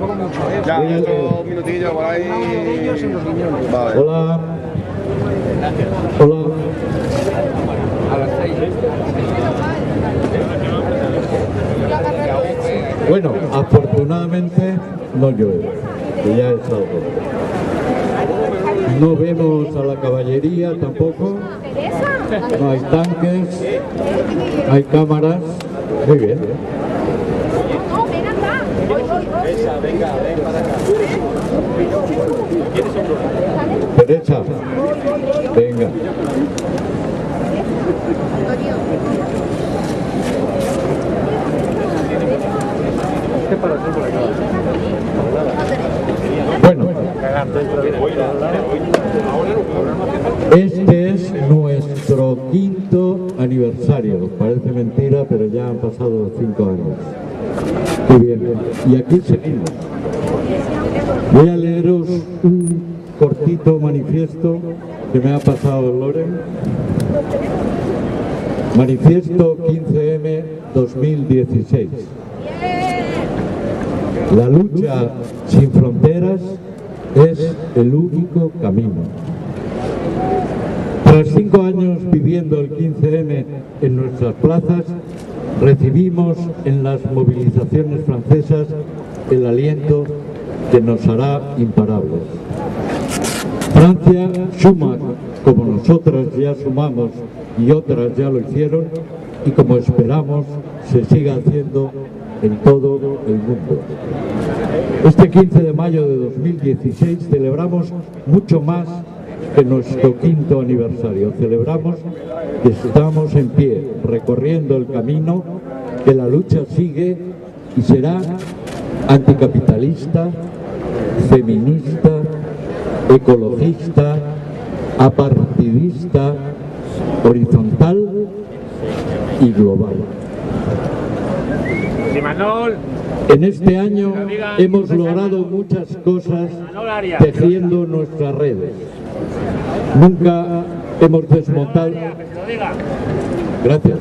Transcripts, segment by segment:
tampoco mucho, ¿eh? Ya, otro minutillo por ahí. Vale. Hola. Hola. Bueno, afortunadamente no llueve, que ya es algo. No vemos a la caballería tampoco. No hay tanques, hay cámaras. Muy bien. Venga, ven para acá. Teresa, venga. Bueno, este es nuestro 5º aniversario. Parece mentira, pero ya han pasado 5 años. Muy bien, y aquí seguimos. Voy a leeros un cortito manifiesto que me ha pasado Loren. Manifiesto 15M 2016. La lucha sin fronteras es el único camino. Tras 5 años viviendo el 15M en nuestras plazas, recibimos en las movilizaciones francesas el aliento que nos hará imparables. Francia suma como nosotras ya sumamos y otras ya lo hicieron, y como esperamos se siga haciendo en todo el mundo. Este 15 de mayo de 2016 celebramos mucho más que nuestro 5º aniversario. Celebramos que estamos en pie, recorriendo el camino, que la lucha sigue y será anticapitalista, feminista, ecologista, apartidista, horizontal y global. En este año hemos logrado muchas cosas tejiendo nuestras redes. Nunca hemos desmontado... Gracias.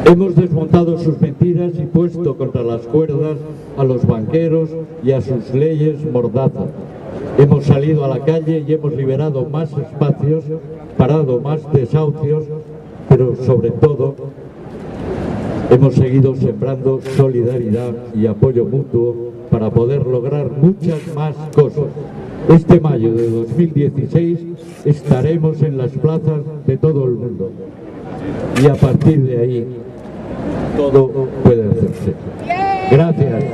Hemos desmontado sus mentiras y puesto contra las cuerdas a los banqueros y a sus leyes mordaza. Hemos salido a la calle y hemos liberado más espacios, parado más desahucios, pero sobre todo hemos seguido sembrando solidaridad y apoyo mutuo para poder lograr muchas más cosas. Este mayo de 2016 estaremos en las plazas de todo el mundo y a partir de ahí todo puede hacerse. Gracias.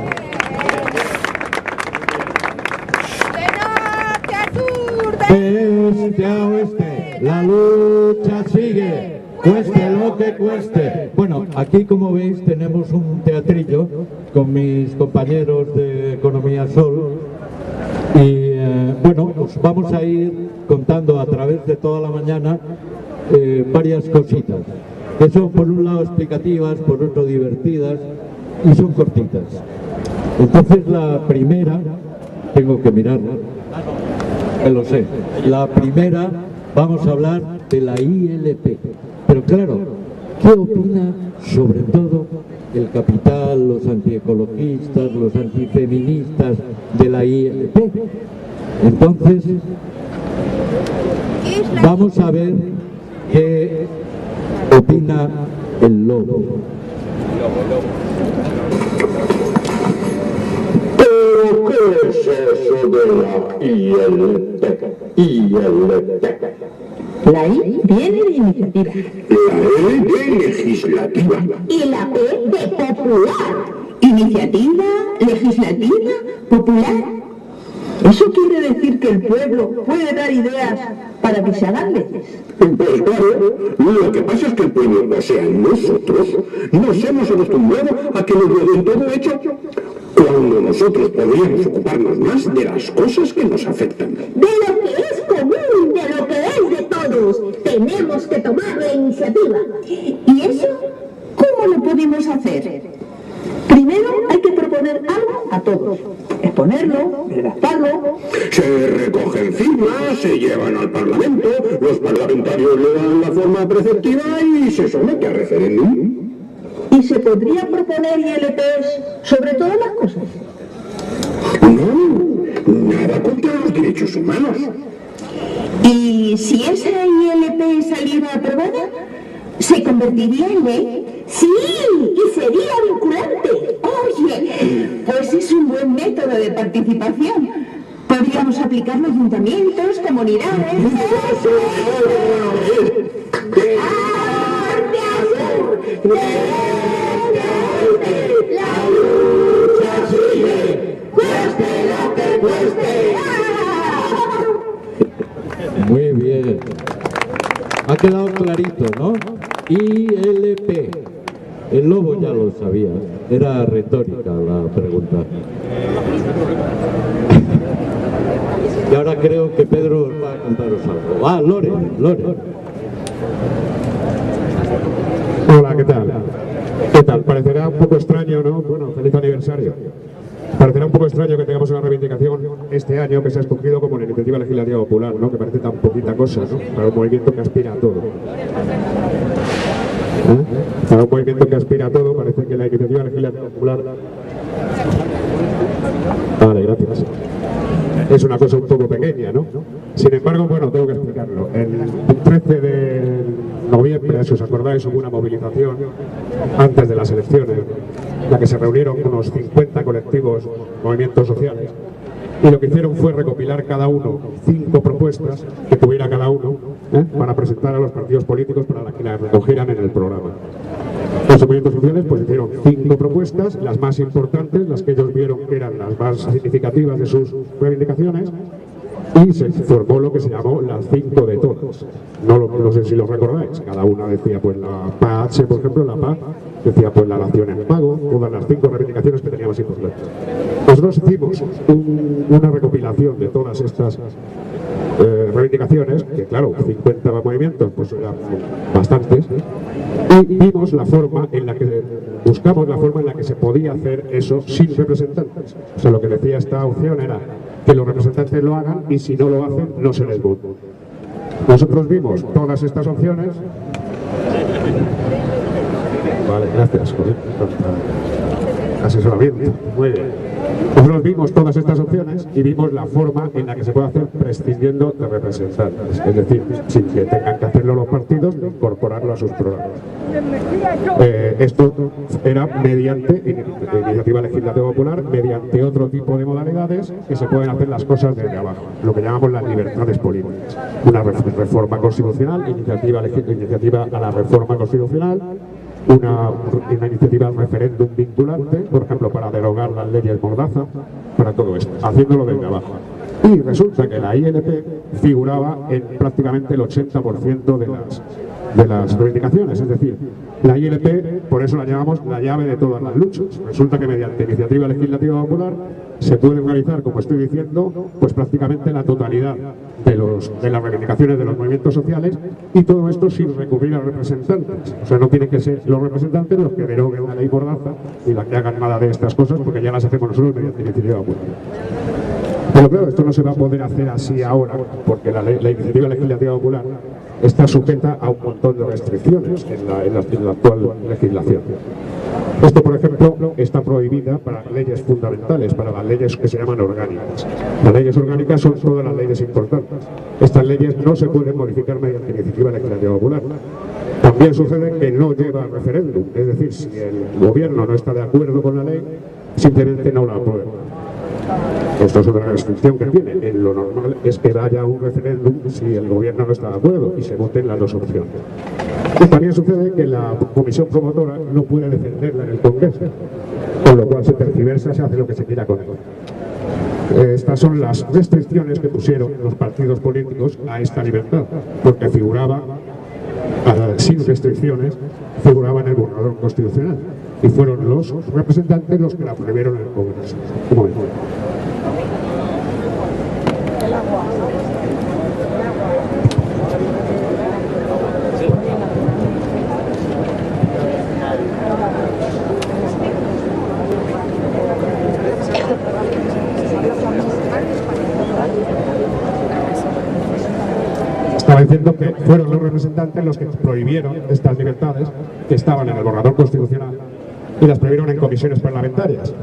De este a oeste, la lucha sigue, cueste lo que cueste. Bueno, aquí como veis tenemos un teatrillo con mis compañeros de Economía Sol y bueno, os vamos a ir contando a través de toda la mañana varias cositas que son por un lado explicativas, por otro divertidas y son cortitas. Entonces la primera, tengo que mirarla, lo sé, la primera vamos a hablar de la ILP, pero claro, ¿qué opina sobre todo el capital, los antiecologistas, los antifeministas de la ILP? Entonces, vamos a ver qué opina el lobo. ¿Pero qué es eso de la ILP? La I viene de iniciativa. La E de legislativa. Y la P de popular. Iniciativa, legislativa, popular. ¿Eso quiere decir que el pueblo puede dar ideas para que se hagan leyes? Pues claro, lo que pasa es que el pueblo, o sea, nosotros, nos hemos acostumbrado a que nos lo den todo hecho, cuando nosotros podríamos ocuparnos más de las cosas que nos afectan. De lo que es común, de lo que es de todos. Tenemos que tomar la iniciativa. ¿Y eso cómo lo podemos hacer? Primero hay que proponer algo a todos. Exponerlo, redactarlo. Se recogen firmas, se llevan al Parlamento, los parlamentarios le dan la forma preceptiva y se somete a referéndum. Y se podría proponer ILPs sobre todas las cosas. derechos humanos. ¿Y si esa ILP saliera aprobada, se convertiría en ley? ¡Sí! ¡Y sería vinculante! ¡Oye! Pues es un buen método de participación. Podríamos aplicarlo a ayuntamientos, comunidades... ¡La lucha sigue! ¡Cueste lo que cueste! Muy bien. Ha quedado clarito, ¿no? ILP. El lobo ya lo sabía. Era retórica la pregunta. Y ahora creo que Pedro os va a contaros algo. Ah, Lore. Hola, ¿qué tal? ¿Qué tal? Parecerá un poco extraño, ¿no? Bueno, feliz aniversario. Parecerá un poco extraño que tengamos una reivindicación este año que se ha escogido como la iniciativa legislativa popular, ¿no? Que parece tan poquita cosa, ¿no? Para un movimiento que aspira a todo. Para un movimiento que aspira a todo, parece que la iniciativa legislativa popular... Vale, gracias. Es una cosa un poco pequeña, ¿no? Sin embargo, bueno, tengo que explicarlo. El 13 de noviembre, si os acordáis, hubo una movilización antes de las elecciones, en la que se reunieron unos 50 colectivos, movimientos sociales, y lo que hicieron fue recopilar cada uno 5 propuestas que tuviera cada uno para presentar a los partidos políticos para que las recogieran en el programa. Los movimientos sociales pues hicieron 5 propuestas, las más importantes, las que ellos vieron que eran las más significativas de sus reivindicaciones, y se formó lo que se llamó las 5 de todas. No sé si lo recordáis, cada una decía pues la PAH, por ejemplo, la PA decía pues la dación en pago, todas las 5 reivindicaciones que teníamos importantes. Nosotros hicimos una recopilación de todas estas reivindicaciones, que claro, 50 movimientos pues eran bastantes, y vimos la forma en la que buscamos la forma en la que se podía hacer eso sin representantes. O sea, lo que decía esta opción era que los representantes lo hagan y si no lo hacen no se les vota. Nosotros vimos todas estas opciones. Vale, gracias por asesoramiento. Muy bien. Nosotros vimos todas estas opciones y vimos la forma en la que se puede hacer prescindiendo de representantes, es decir, sin que tengan que hacerlo los partidos, incorporarlo a sus programas. Esto era mediante iniciativa legislativa popular, mediante otro tipo de modalidades que se pueden hacer las cosas desde abajo, lo que llamamos las libertades políticas. Una reforma constitucional, iniciativa a la reforma constitucional, una iniciativa de referéndum vinculante, por ejemplo, para derogar las leyes Mordaza, para todo esto, haciéndolo desde abajo. Y resulta que la ILP figuraba en prácticamente el 80% de las reivindicaciones, es decir, la ILP, por eso la llamamos la llave de todas las luchas. Resulta que mediante iniciativa legislativa popular se puede organizar, como estoy diciendo, pues prácticamente la totalidad de las reivindicaciones de los movimientos sociales, y todo esto sin recurrir a representantes. O sea, no tienen que ser los representantes los que deroguen una ley Mordaza y la que hagan nada de estas cosas, porque ya las hacemos nosotros mediante iniciativa popular. Pero claro, esto no se va a poder hacer así ahora, porque la iniciativa legislativa popular está sujeta a un montón de restricciones en la actual legislación. Esto, por ejemplo, está prohibida para leyes fundamentales, para las leyes que se llaman orgánicas. Las leyes orgánicas son todas las leyes importantes. Estas leyes no se pueden modificar mediante iniciativa legislativa popular. También sucede que no lleva a referéndum, es decir, si el gobierno no está de acuerdo con la ley, simplemente no la aprueba. Esto es otra restricción que tiene. Lo normal es que haya un referéndum si el gobierno no está de acuerdo y se voten las dos opciones. Y también sucede que la comisión promotora no puede defenderla en el Congreso, con lo cual se tergiversa, se hace lo que se quiera con él. Estas son las restricciones que pusieron los partidos políticos a esta libertad, porque figuraba, sin restricciones, figuraba en el borrador constitucional. Y fueron los representantes los que la prohibieron en el Congreso. Un momento. Estaba diciendo que fueron los representantes los que prohibieron estas libertades que estaban en el borrador constitucional y las prohibieron en comisiones parlamentarias.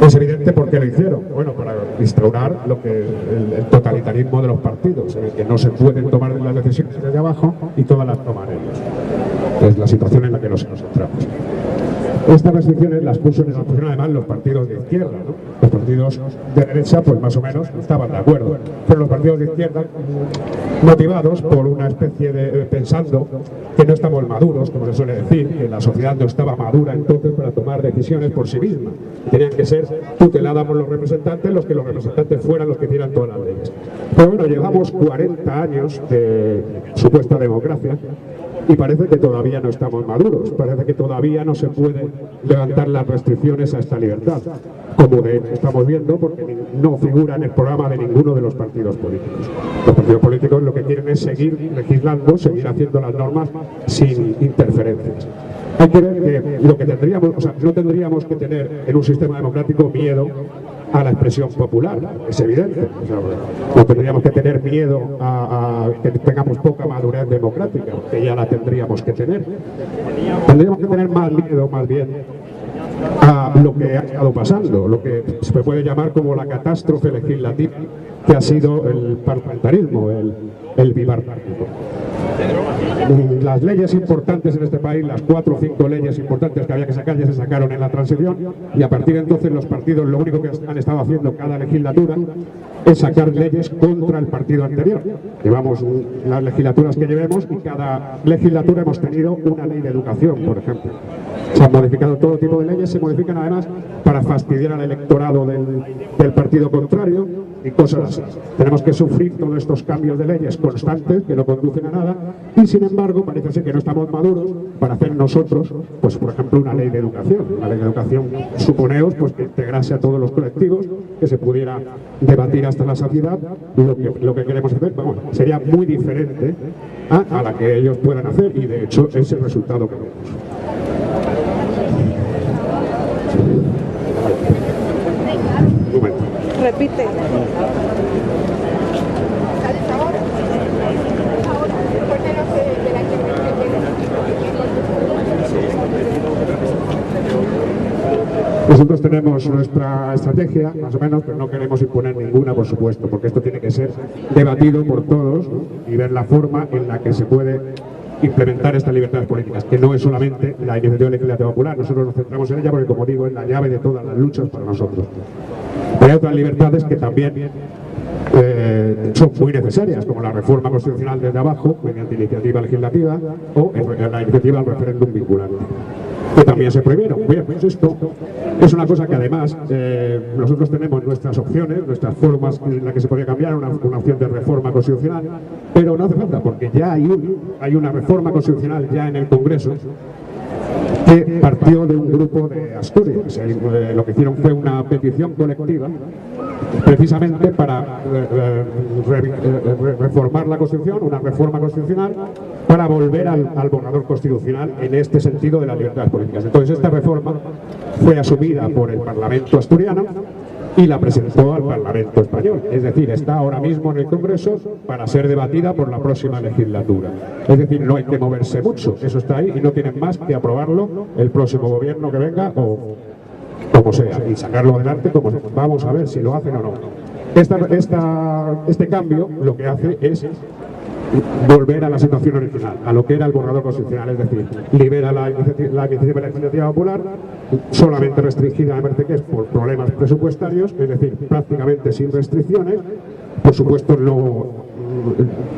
Es evidente por qué lo hicieron. Bueno, para instaurar lo que el totalitarismo de los partidos, en el que no se pueden tomar las decisiones desde abajo y todas las toman ellos. Es la situación en la que nos encontramos. Estas restricciones las puso en opción además los partidos de izquierda, ¿no? Los partidos de derecha, pues más o menos estaban de acuerdo, pero los partidos de izquierda, motivados por una especie de pensando que no estamos maduros, como se suele decir, que la sociedad no estaba madura entonces para tomar decisiones por sí misma, tenían que ser tuteladas por los representantes, los que los representantes fueran los que hicieran todas las leyes. Pero bueno, llevamos 40 años de supuesta democracia y parece que todavía no estamos maduros, parece que todavía no se pueden levantar las restricciones a esta libertad, como de hecho estamos viendo, porque no figura en el programa de ninguno de los partidos políticos. Los partidos políticos lo que quieren es seguir legislando, seguir haciendo las normas sin interferencias. Hay que ver que lo que tendríamos, o sea, no tendríamos que tener en un sistema democrático miedo a la expresión popular, es evidente. O sea, no tendríamos que tener miedo a que tengamos poca madurez democrática, que ya la tendríamos que tener. Tendríamos que tener más miedo, más bien, a lo que ha estado pasando, lo que se puede llamar como la catástrofe legislativa que ha sido el parlamentarismo, el bipartidismo. Las leyes importantes en este país, las 4 o 5 leyes importantes que había que sacar, ya se sacaron en la transición, y a partir de entonces los partidos lo único que han estado haciendo cada legislatura es sacar leyes contra el partido anterior. Llevamos las legislaturas que llevemos y cada legislatura hemos tenido una ley de educación, por ejemplo. Se han modificado todo tipo de leyes, se modifican además para fastidiar al electorado del partido contrario y cosas así. Tenemos que sufrir todos estos cambios de leyes constantes que no conducen a nada y sin embargo parece ser que no estamos maduros para hacer nosotros, pues por ejemplo, una ley de educación. Una ley de educación, suponeos, pues que integrase a todos los colectivos, que se pudiera debatir hasta la saciedad lo que queremos hacer. Bueno, sería muy diferente a la que ellos puedan hacer y de hecho es el resultado que vemos. Un momento. Repite. Nosotros tenemos nuestra estrategia, más o menos, pero no queremos imponer ninguna, por supuesto, porque esto tiene que ser debatido por todos, ¿no? Y ver la forma en la que se puede implementar estas libertades políticas, que no es solamente la iniciativa legislativa popular. Nosotros nos centramos en ella porque, como digo, es la llave de todas las luchas para nosotros. Pero hay otras libertades que también son muy necesarias, como la reforma constitucional desde abajo, mediante iniciativa legislativa, o la iniciativa al referéndum vinculante, que también se prohibieron. Bien, pues esto es una cosa que además nosotros tenemos nuestras opciones, nuestras formas en las que se podría cambiar, una opción de reforma constitucional, pero no hace falta, porque ya hay una reforma constitucional ya en el Congreso que partió de un grupo de Asturias. Lo que hicieron fue una petición colectiva precisamente para reformar la Constitución, una reforma constitucional para volver al borrador constitucional en este sentido de las libertades políticas. Entonces esta reforma fue asumida por el Parlamento asturiano y la presentó al Parlamento español. Es decir, está ahora mismo en el Congreso para ser debatida por la próxima legislatura. Es decir, no hay que moverse mucho, eso está ahí y no tienen más que aprobarlo el próximo gobierno que venga o como sea, y sacarlo adelante como sea. Vamos a ver si lo hacen o no. Este cambio lo que hace es volver a la situación original, a lo que era el borrador constitucional, es decir, libera la iniciativa legislativa popular, solamente restringida, me parece que es por problemas presupuestarios, es decir, prácticamente sin restricciones. Por supuesto,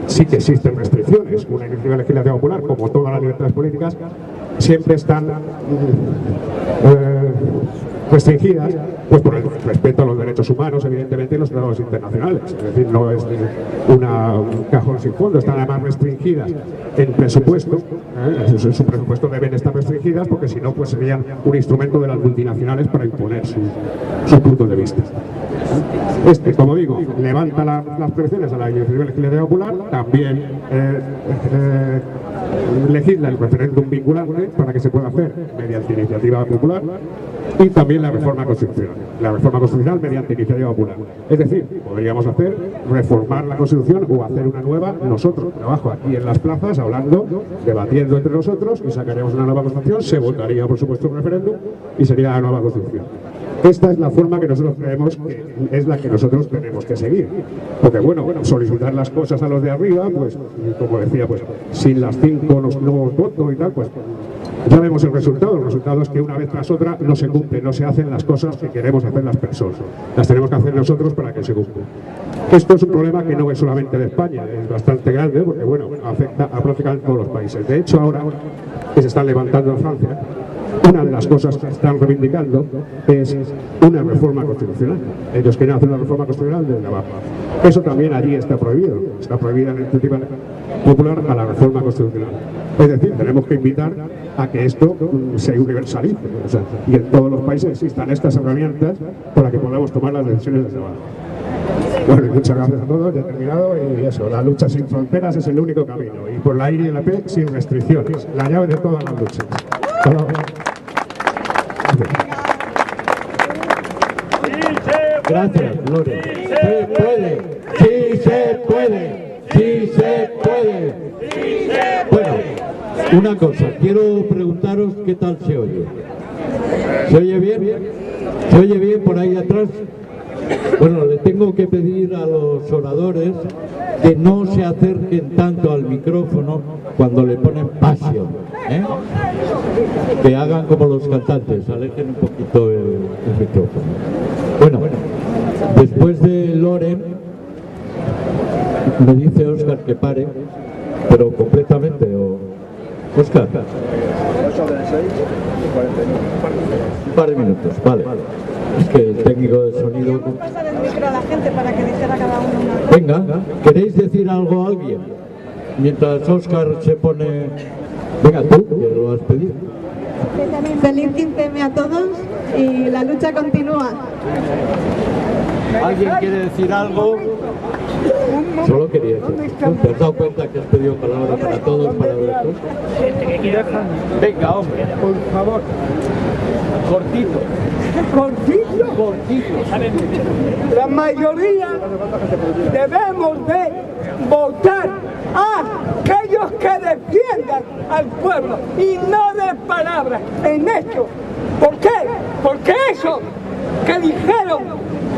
sí que existen restricciones. Una iniciativa legislativa popular, como todas las libertades políticas, siempre están restringidas pues por el respeto a los derechos humanos, evidentemente, y los tratados internacionales. Es decir, no es un cajón sin fondo, están además restringidas en presupuesto. En su presupuesto deben estar restringidas porque si no, pues serían un instrumento de las multinacionales para imponer sus puntos de vista. Como digo, levanta las presiones a la iniciativa legislativa popular, también legisla el referéndum vinculante para que se pueda hacer mediante iniciativa popular y también la reforma constitucional. La reforma constitucional mediante iniciativa popular. Es decir, podríamos reformar la Constitución o hacer una nueva nosotros. Trabajo aquí en las plazas, hablando, debatiendo entre nosotros y sacaríamos una nueva Constitución, se votaría por supuesto un referéndum y sería la nueva Constitución. Esta es la forma que nosotros creemos que es la que nosotros tenemos que seguir. Porque bueno, solicitar las cosas a los de arriba, pues como decía, pues sin las 5 nuevos votos y tal, pues ya vemos el resultado. El resultado es que una vez tras otra no se cumplen, no se hacen las cosas que queremos hacer las personas. Las tenemos que hacer nosotros para que se cumplan. Esto es un problema que no es solamente de España, es bastante grande porque bueno, afecta a prácticamente todos los países. De hecho, ahora que se están levantando en Francia, una de las cosas que están reivindicando es una reforma constitucional. Ellos quieren hacer una reforma constitucional de Navarra. Eso también allí está prohibido. Está prohibida la iniciativa popular a la reforma constitucional. Es decir, tenemos que invitar a que esto se universalice. O sea, y en todos los países existan estas herramientas para que podamos tomar las decisiones desde abajo. Bueno, muchas gracias a todos, ya he terminado y eso, la lucha sin fronteras es el único camino y por la ILP sin restricciones, la llave de todas las luchas. Gracias, Gloria. Se puede, sí se puede, sí se puede. Bueno, una cosa, quiero preguntaros qué tal se oye. ¿Se oye bien? ¿Se oye bien por ahí atrás? Bueno, le tengo que pedir a los oradores que no se acerquen tanto al micrófono cuando le ponen pasión, ¿eh? Que hagan como los cantantes, alejen un poquito el micrófono. Bueno, después de Loren, me dice Óscar que pare, pero completamente, o... Óscar. Un par de minutos, vale. Es que el técnico de sonido... Pasar el micro a la gente para que dijera cada uno una... Venga, ¿queréis decir algo a alguien? Mientras Óscar se pone... Venga tú, que lo has pedido. Feliz 15M a todos y la lucha continúa. ¿Alguien quiere decir algo? Solo quería decir. ¿Te has dado cuenta que has pedido palabra para todos, para los dos? Venga, hombre, por favor. Cortito. Cortito. La mayoría debemos de votar a aquellos que defiendan al pueblo y no de palabras, en hechos. ¿Por qué? Porque esos que dijeron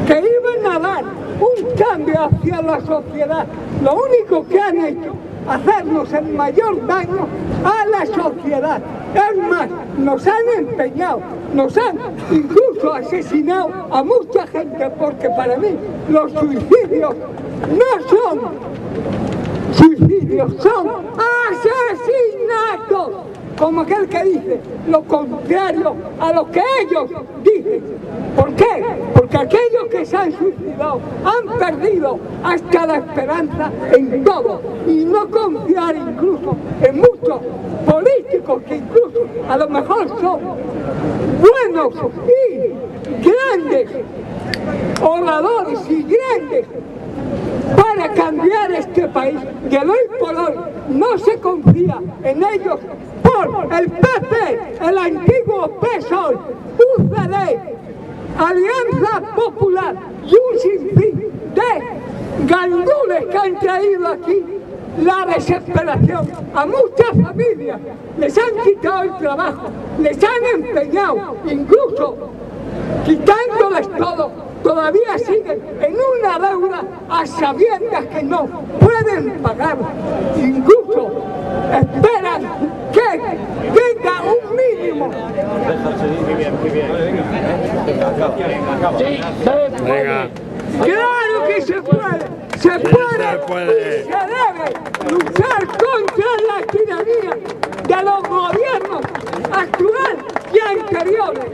que iban a dar un cambio hacia la sociedad, lo único que han hecho hacernos el mayor daño a la sociedad. Es más, nos han empeñado, nos han incluso asesinado a mucha gente, porque para mí los suicidios no son suicidios, son asesinatos. Como aquel que dice lo contrario a lo que ellos dicen. ¿Por qué? Porque aquellos que se han suicidado han perdido hasta la esperanza en todo y no confiar incluso en muchos políticos que incluso a lo mejor son buenos y grandes oradores y grandes para cambiar este país, que hoy por hoy no se confía en ellos por el PP, el antiguo PSOE, UCD, Alianza Popular y un sinfín de gandules que han traído aquí la desesperación a muchas familias. Les han quitado el trabajo, les han empeñado, incluso quitándoles todo. Todavía siguen en una deuda a sabiendas que no pueden pagar. Incluso esperan que venga un mínimo. Venga. Claro que se puede. Se puede y se debe luchar contra la tiranía de los gobiernos actuales y anteriores.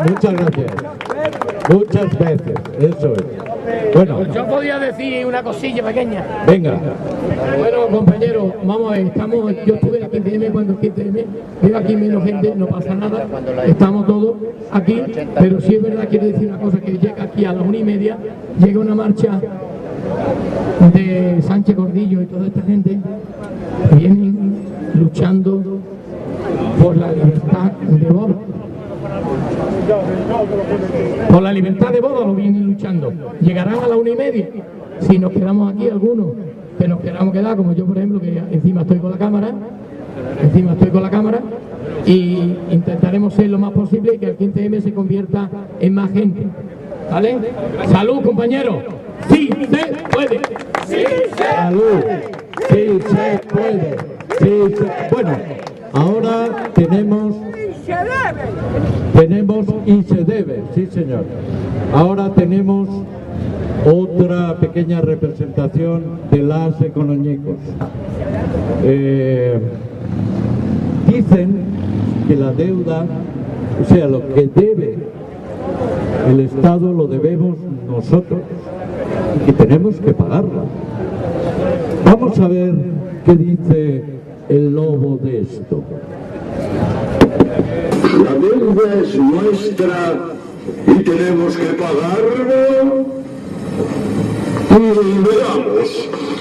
Muchas gracias. Muchas veces, eso es. Bueno, Yo podía decir una cosilla pequeña. venga. Bueno, compañeros, vamos a ver, yo estuve en el 15M cuando el 15M, veo aquí menos gente, no pasa nada, estamos todos aquí, pero sí es verdad, quiero decir una cosa, que llega aquí a las 1:30, llega una marcha de Sánchez Gordillo y toda esta gente, que vienen luchando por la libertad de voto. Por la libertad de voto lo vienen luchando. Llegarán a las 1:30. Si nos quedamos aquí algunos, que nos queramos quedar, como yo por ejemplo, que encima estoy con la cámara, encima estoy con la cámara, y intentaremos ser lo más posible y que el 15M se convierta en más gente. ¿Vale? ¡Salud, compañeros! ¡Sí se puede! ¡Sí se ¡Salud! ¡Sí se puede! ¡Sí se... Bueno, ahora tenemos y se debe, sí señor. Ahora tenemos otra pequeña representación de las economicos. Dicen que la deuda, o sea, lo que debe el Estado lo debemos nosotros y tenemos que pagarla. Vamos a ver qué dice el lobo de esto. La deuda es nuestra y tenemos que pagarlo. Veamos,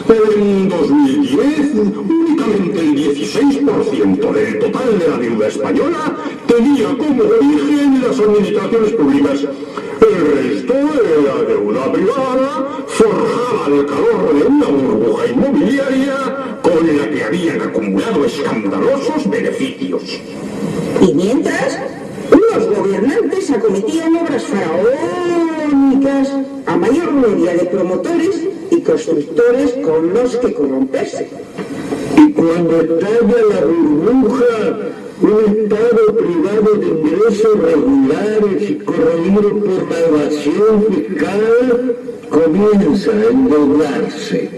en 2010 únicamente el 16% del total de la deuda española tenía como origen las administraciones públicas. El resto era deuda privada, forjada al calor de una burbuja inmobiliaria con la que habían acumulado escandalosos beneficios. Y mientras, los gobernantes acometían obras faraónicas a mayor media de promotores y constructores con los que corromperse. Y cuando estalla la burbuja, un Estado privado de ingresos regulares y corroído por la evasión fiscal comienza a endeudarse.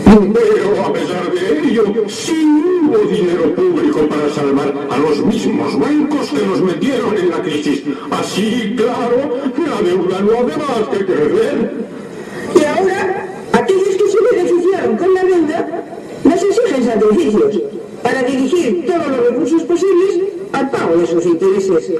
Pero a pesar de ello, sí hubo dinero público para salvar a los mismos bancos que los metieron en la crisis. Así, claro, la deuda no hace más que crecer. Y ahora, aquellos que se beneficiaron con la deuda nos exigen sacrificios para dirigir todos los recursos posibles al pago de sus intereses.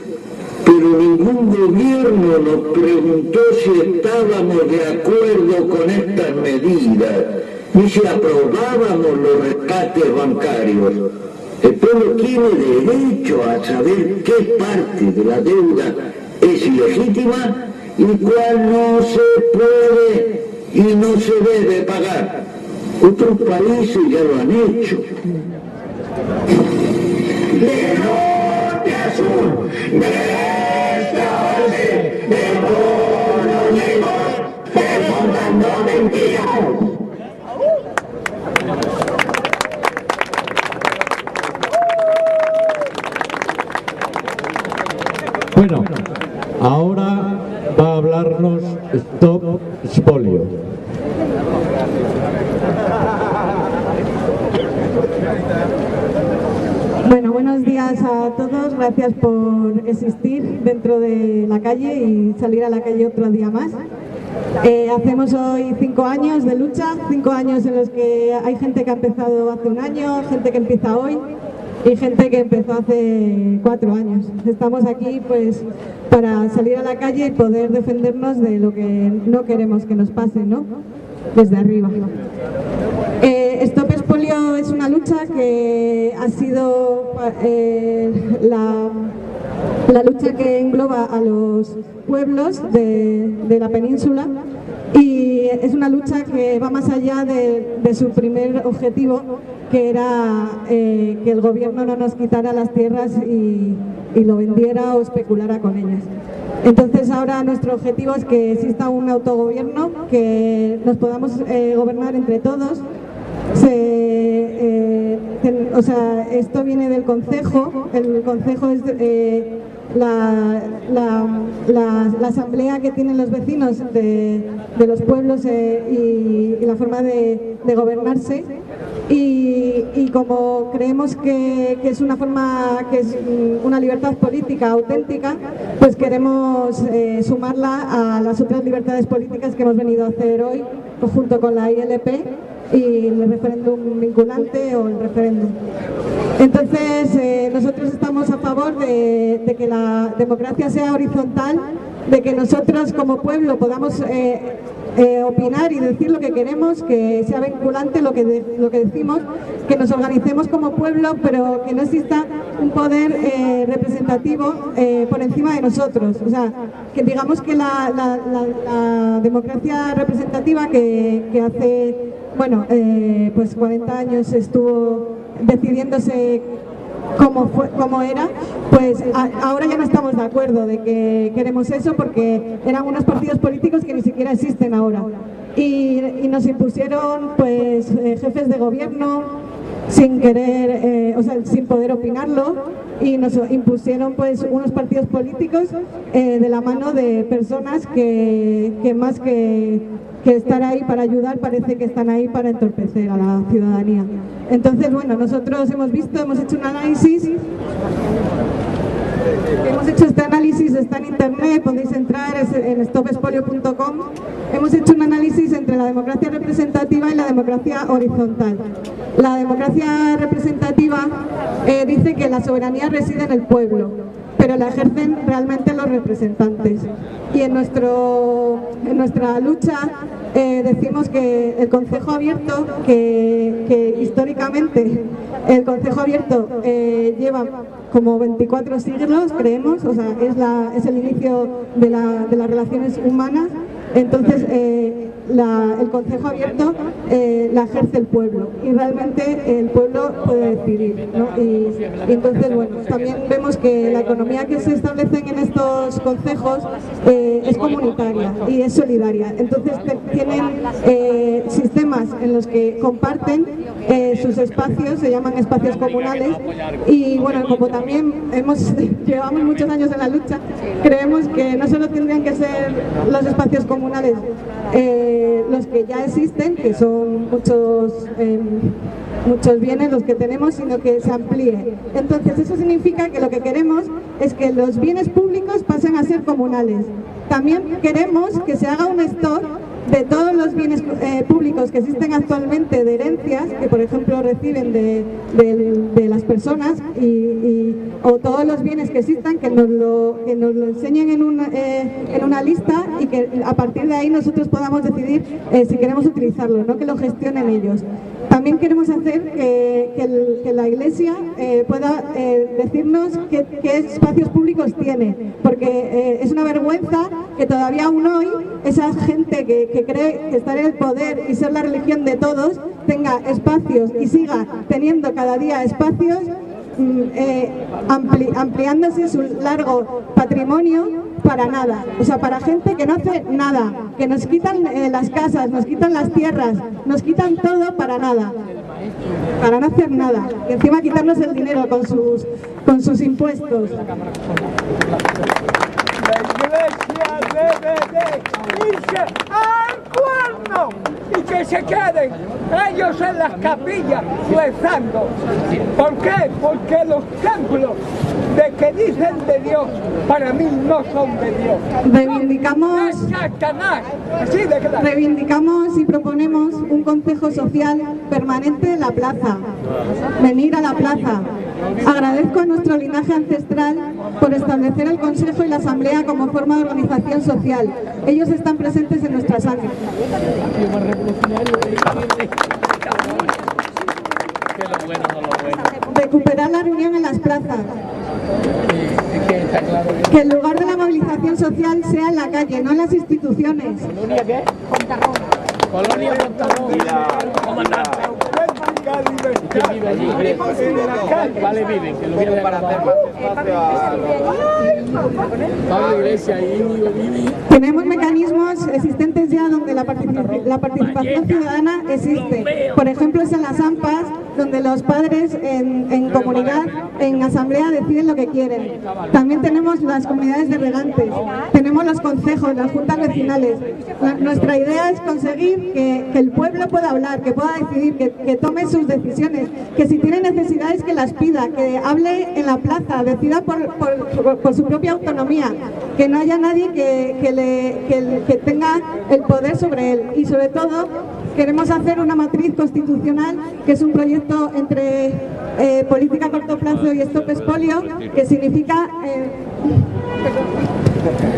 Pero ningún gobierno nos preguntó si estábamos de acuerdo con estas medidas, ni si aprobábamos los rescates bancarios. El pueblo tiene derecho a saber qué parte de la deuda es ilegítima y cuál no se puede y no se debe pagar. Otros países ya lo han hecho. De norte a sur, de este a oeste, de económicos, desmontando mentiras. Bueno, ahora va a hablarnos Stop Spolio. Bueno, buenos días a todos. Gracias por existir dentro de la calle y salir a la calle otro día más. Hacemos hoy 5 años de lucha, 5 años en los que hay gente que ha empezado hace un año, gente que empieza hoy y gente que empezó hace 4 años. Estamos aquí pues para salir a la calle y poder defendernos de lo que no queremos que nos pase, ¿no? Desde arriba. Stop Spolio es una lucha que ha sido la lucha que engloba a los pueblos de la península y es una lucha que va más allá de su primer objetivo, que era que el gobierno no nos quitara las tierras y lo vendiera o especulara con ellas. Entonces ahora nuestro objetivo es que exista un autogobierno, que nos podamos gobernar entre todos. O sea, esto viene del concejo. El concejo es la asamblea que tienen los vecinos de los pueblos y la forma de gobernarse. Y como creemos que es una forma, que es una libertad política auténtica, pues queremos sumarla a las otras libertades políticas que hemos venido a hacer hoy, junto con la ILP y el referéndum vinculante o el referéndum. Entonces, nosotros estamos a favor de que la democracia sea horizontal, de que nosotros como pueblo podamos opinar y decir lo que queremos, que sea vinculante lo que decimos, que nos organicemos como pueblo, pero que no exista un poder representativo por encima de nosotros. O sea, que digamos que la democracia representativa que hace, bueno, pues 40 años estuvo decidiéndose como era, pues ahora ya no estamos de acuerdo de que queremos eso, porque eran unos partidos políticos que ni siquiera existen ahora. Y nos impusieron pues jefes de gobierno sin querer, o sea, sin poder opinarlo, y nos impusieron pues unos partidos políticos de la mano de personas que más que estar ahí para ayudar, parece que están ahí para entorpecer a la ciudadanía. Entonces, bueno, nosotros hemos hecho un análisis. Hemos hecho este análisis, está en internet, podéis entrar en stopespolio.com. Hemos hecho un análisis entre la democracia representativa y la democracia horizontal. La democracia representativa dice que la soberanía reside en el pueblo, pero la ejercen realmente los representantes. Y en nuestra lucha decimos que el Concejo Abierto, que históricamente el Concejo Abierto lleva como 24 siglos, creemos, o sea, es el inicio de las relaciones humanas. Entonces el Concejo Abierto la ejerce el pueblo, y realmente el pueblo puede decidir, ¿no? Y entonces, bueno, también vemos que la economía que se establece en estos concejos es comunitaria y es solidaria. Entonces tienen sistemas en los que comparten sus espacios, se llaman espacios comunales, y bueno, como también llevamos muchos años en la lucha, creemos que no solo tendrían que ser los espacios comunales los que ya existen, que son muchos bienes los que tenemos, sino que se amplíe. Entonces eso significa que lo que queremos es que los bienes públicos pasen a ser comunales. También queremos que se haga un stock de todos los bienes públicos que existen actualmente, de herencias que por ejemplo reciben de las personas, o todos los bienes que existan, que nos lo enseñen en una lista, y que a partir de ahí nosotros podamos decidir si queremos utilizarlo, no que lo gestionen ellos. También queremos hacer que la Iglesia pueda decirnos qué espacios públicos tiene, porque es una vergüenza que todavía aún hoy esa gente que cree que estar en el poder y ser la religión de todos tenga espacios y siga teniendo cada día espacios, ampliándose su largo patrimonio para nada, o sea, para gente que no hace nada, que nos quitan las casas, nos quitan las tierras, nos quitan todo para nada, para no hacer nada, y encima quitarnos el dinero con sus impuestos. La Iglesia debe de irse al cuerno y que se queden ellos en las capillas rezando. ¿Por qué? Porque los templos de que dicen de Dios, para mí no son de Dios. Reivindicamos y proponemos un consejo social permanente en la plaza. Venir a la plaza. Agradezco a nuestro linaje ancestral por establecer el Consejo y la Asamblea como forma de organización social. Ellos están presentes en nuestra sangre. Recuperar la reunión en las plazas. Que el lugar de la movilización social sea en la calle, no en las instituciones. Colonia Montarrón. Vale, viven, que lo voy a para hacer Tenemos mecanismos existentes ya donde la participación ciudadana existe. Por ejemplo, es en las AMPAs, donde los padres en comunidad, en asamblea, deciden lo que quieren. También tenemos las comunidades de regantes, tenemos los concejos, las juntas vecinales. Nuestra idea es conseguir que el pueblo pueda hablar, que pueda decidir, que tome sus decisiones, que si tiene necesidades que las pida, que hable en la plaza, decida por su propia autonomía, que no haya nadie que tenga el poder sobre él. Y sobre todo queremos hacer una matriz constitucional, que es un proyecto entre política a corto plazo y Stop Expolio, que significa...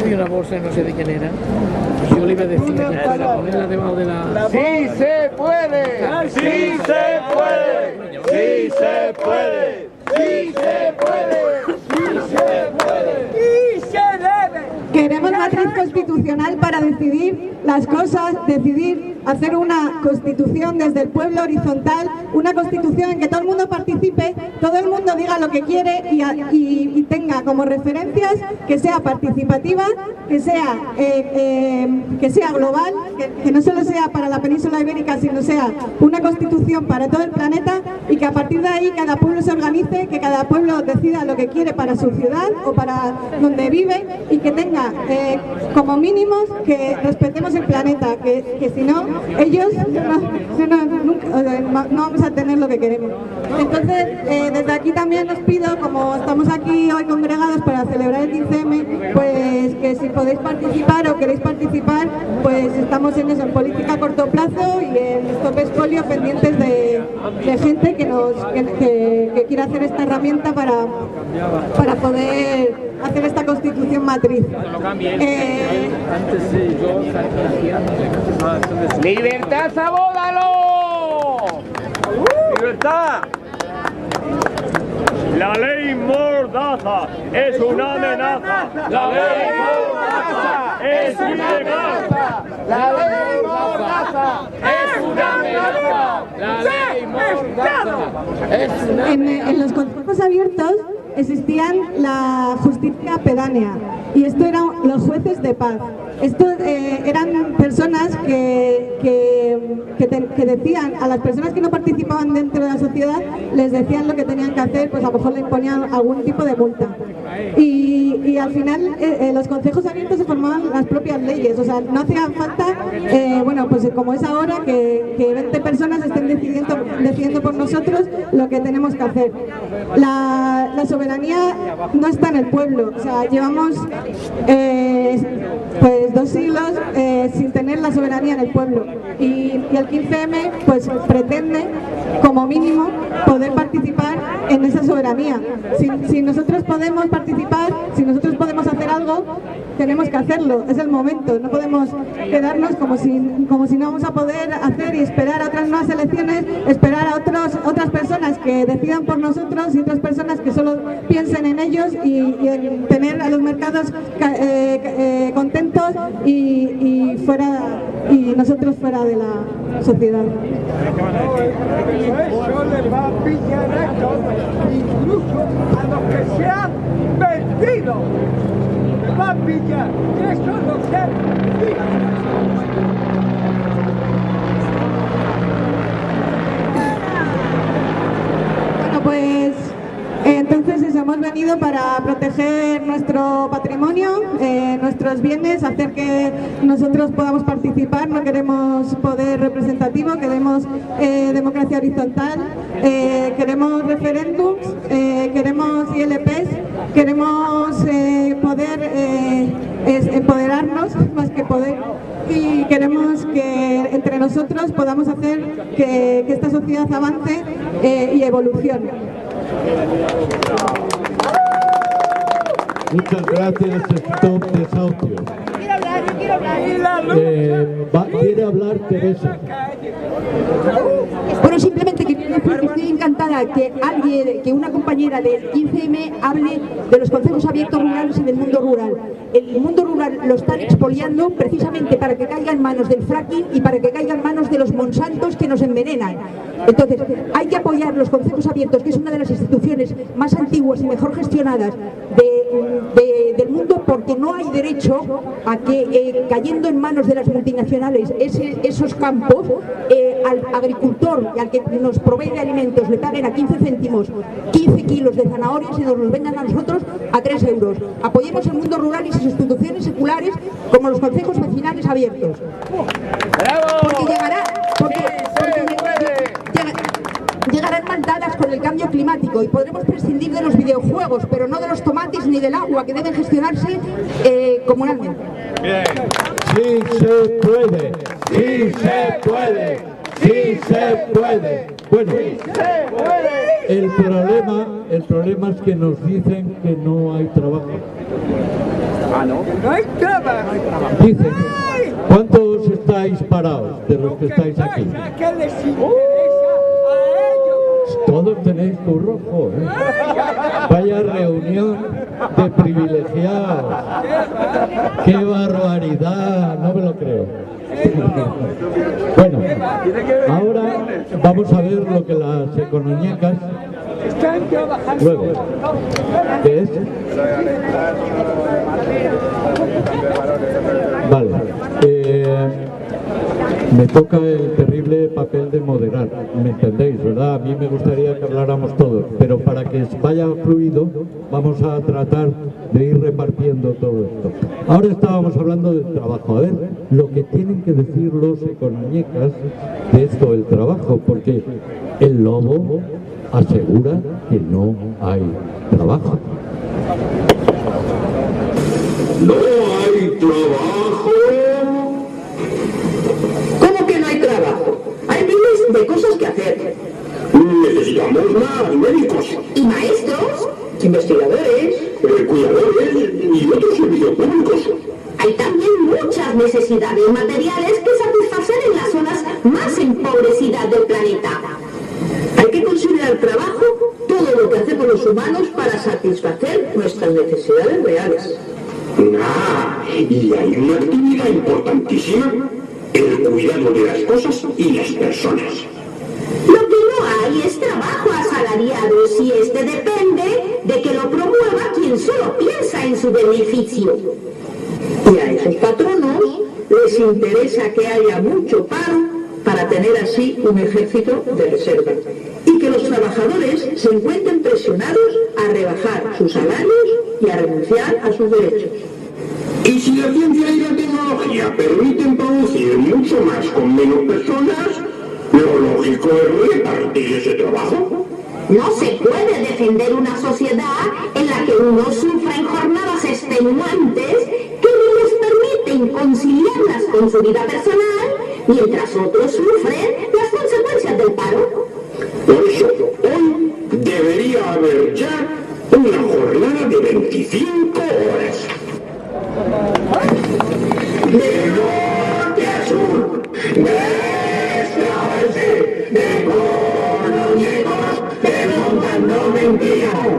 Vi una bolsa, no sé de quién era. Yo le iba a decir que para ponerla debajo de la... ¡Sí se puede! ¡Sí se puede! ¡Sí se puede! ¡Sí se puede! ¡Sí se puede! ¡Y se debe! Queremos matriz constitucional para decidir las cosas, decidir hacer una constitución desde el pueblo horizontal, una constitución en que todo el mundo participe, todo el mundo diga lo que quiere y tenga como referencias que sea participativa, que sea global, que no solo sea para la península ibérica, sino sea una constitución para todo el planeta y que a partir de ahí cada pueblo se organice, que cada pueblo decida lo que quiere para su ciudad o para donde vive y que tenga como mínimos que respetemos el planeta, que si no, ellos no vamos a tener lo que queremos. Entonces, desde aquí también os pido, como estamos aquí hoy congregados para celebrar el 15M, pues que si podéis participar o queréis participar, pues estamos en eso, en política a corto plazo y en Stop Expolio pendientes de gente que quiera hacer esta herramienta para poder hacer esta constitución matriz. ¡Libertad, Sabódalo! ¡Libertad! La ley Mordaza es una amenaza. La ley Mordaza es ilegal. La ley Mordaza es una amenaza. La ley Mordaza es una amenaza. En los consejos abiertos existían la justicia pedánea y esto eran los jueces de paz. Estos eran personas que decían a las personas que no participaban dentro de la sociedad, les decían lo que tenían que hacer, pues a lo mejor le imponían algún tipo de multa. Y al final los consejos abiertos se formaban las propias leyes, o sea, no hacía falta, bueno, pues como es ahora, que 20 personas estén decidiendo por nosotros lo que tenemos que hacer. La soberanía no está en el pueblo, o sea, llevamos pues 2 siglos sin tener la soberanía en el pueblo y el 15M pues pretende como mínimo poder participar en esa soberanía. Si nosotros podemos participar, si nosotros podemos hacer algo, tenemos que hacerlo, es el momento, no podemos quedarnos como si no vamos a poder hacer y esperar a otras nuevas elecciones, esperar a otras personas que decidan por nosotros y otras personas que solo piensen en ellos y en tener a los mercados contentos y nosotros fuera de la sociedad. Eso le va a pillar a todos, incluso a los que se han vendido. Le va a pillar, eso no se Bueno, pues entonces eso, hemos venido para proteger nuestro patrimonio, nuestros bienes, hacer que nosotros podamos participar. No queremos poder representativo, queremos democracia horizontal, queremos referéndums, queremos ILPs, queremos poder empoderarnos más que poder y queremos que entre nosotros podamos hacer que esta sociedad avance y evolucione. Muchas gracias, Stop Desahucios. Quiere hablar Teresa. Bueno, simplemente quería decir que estoy encantada que una compañera del 15M hable de los consejos abiertos rurales y del mundo rural. El mundo rural lo están expoliando precisamente para que caiga en manos del fracking y para que caiga en manos de los monsantos que nos envenenan. Entonces, hay que apoyar los consejos abiertos, que es una de las instituciones más antiguas y mejor gestionadas del mundo, porque no hay derecho a que cayendo en manos de las multinacionales esos campos, al agricultor y al que nos provee de alimentos le paguen a 15 céntimos 15 kilos de zanahorias y nos los vendan a nosotros a 3 euros. Apoyemos el mundo rural y sus instituciones seculares como los consejos vecinales abiertos. Porque llegarán mandadas con el cambio climático y podremos prescindir de los videojuegos, pero no de los tomates ni del agua, que deben gestionarse comunalmente. Bien. Sí se puede, sí se puede, sí se puede. Bueno, el problema es que nos dicen que no hay trabajo. Ah, ¿no? No hay trabajo. Dicen, ¿cuántos estáis parados de los que estáis aquí? ¿Qué les interesa a ellos? Todos tenéis curro, joder. Vaya reunión de privilegiados. ¡Qué barbaridad! No me lo creo. Bueno, ahora vamos a ver lo que las economíacas luego, ¿qué es? Vale, me toca el terrible papel de moderar, ¿me entendéis, verdad? A mí me gustaría que habláramos todos, pero para que vaya fluido vamos a tratar de ir repartiendo todo esto. Ahora estábamos hablando del trabajo, a ver, lo que tienen que decir los economíacas de esto del trabajo, porque el lobo asegura que no hay trabajo. ¿No hay trabajo? ¿Cómo que no hay trabajo? Hay miles de cosas que hacer. Necesitamos más médicos, Y maestros, investigadores. cuidadores y otros servicios públicos. Hay también muchas necesidades materiales que satisfacer en las zonas más empobrecidas del planeta. Hay que considerar trabajo todo lo que hacemos los humanos para satisfacer nuestras necesidades reales. Y hay una actividad importantísima, el cuidado de las cosas y las personas. Lo que no hay es trabajo asalariado si este depende de que lo promueva quien solo piensa en su beneficio. Y a esos patronos les interesa que haya mucho paro para tener así un ejército de reserva. Y que los trabajadores se encuentren presionados a rebajar sus salarios y a renunciar a sus derechos. Y si la ciencia y la tecnología permiten producir mucho más con menos personas, lo lógico es repartir ese trabajo. No se puede defender una sociedad en la que unos sufren jornadas extenuantes que no les permiten conciliarlas con su vida personal, mientras otros sufren las consecuencias del paro. Por eso, hoy debería haber ya una jornada de 25 horas. De norte a sur, de este a oeste, de económicos, desmontando mentiras.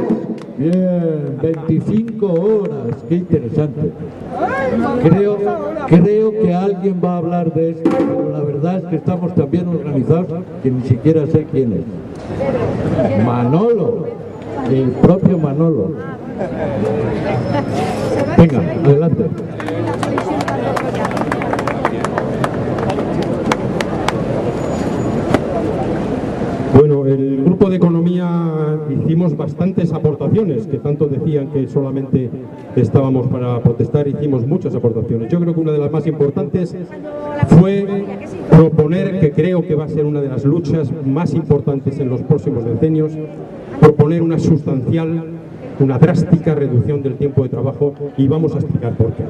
Bien, 25 horas, qué interesante. Creo que alguien va a hablar de esto, pero la verdad es que estamos tan bien organizados que ni siquiera sé quién es. Manolo, el propio Manolo. Venga, adelante. Bueno, el grupo de economía hicimos bastantes aportaciones, que tanto decían que solamente estábamos para protestar, hicimos muchas aportaciones. Yo creo que una de las más importantes fue proponer, que creo que va a ser una de las luchas más importantes en los próximos decenios, proponer una sustancial, una drástica reducción del tiempo de trabajo, y vamos a explicar por qué.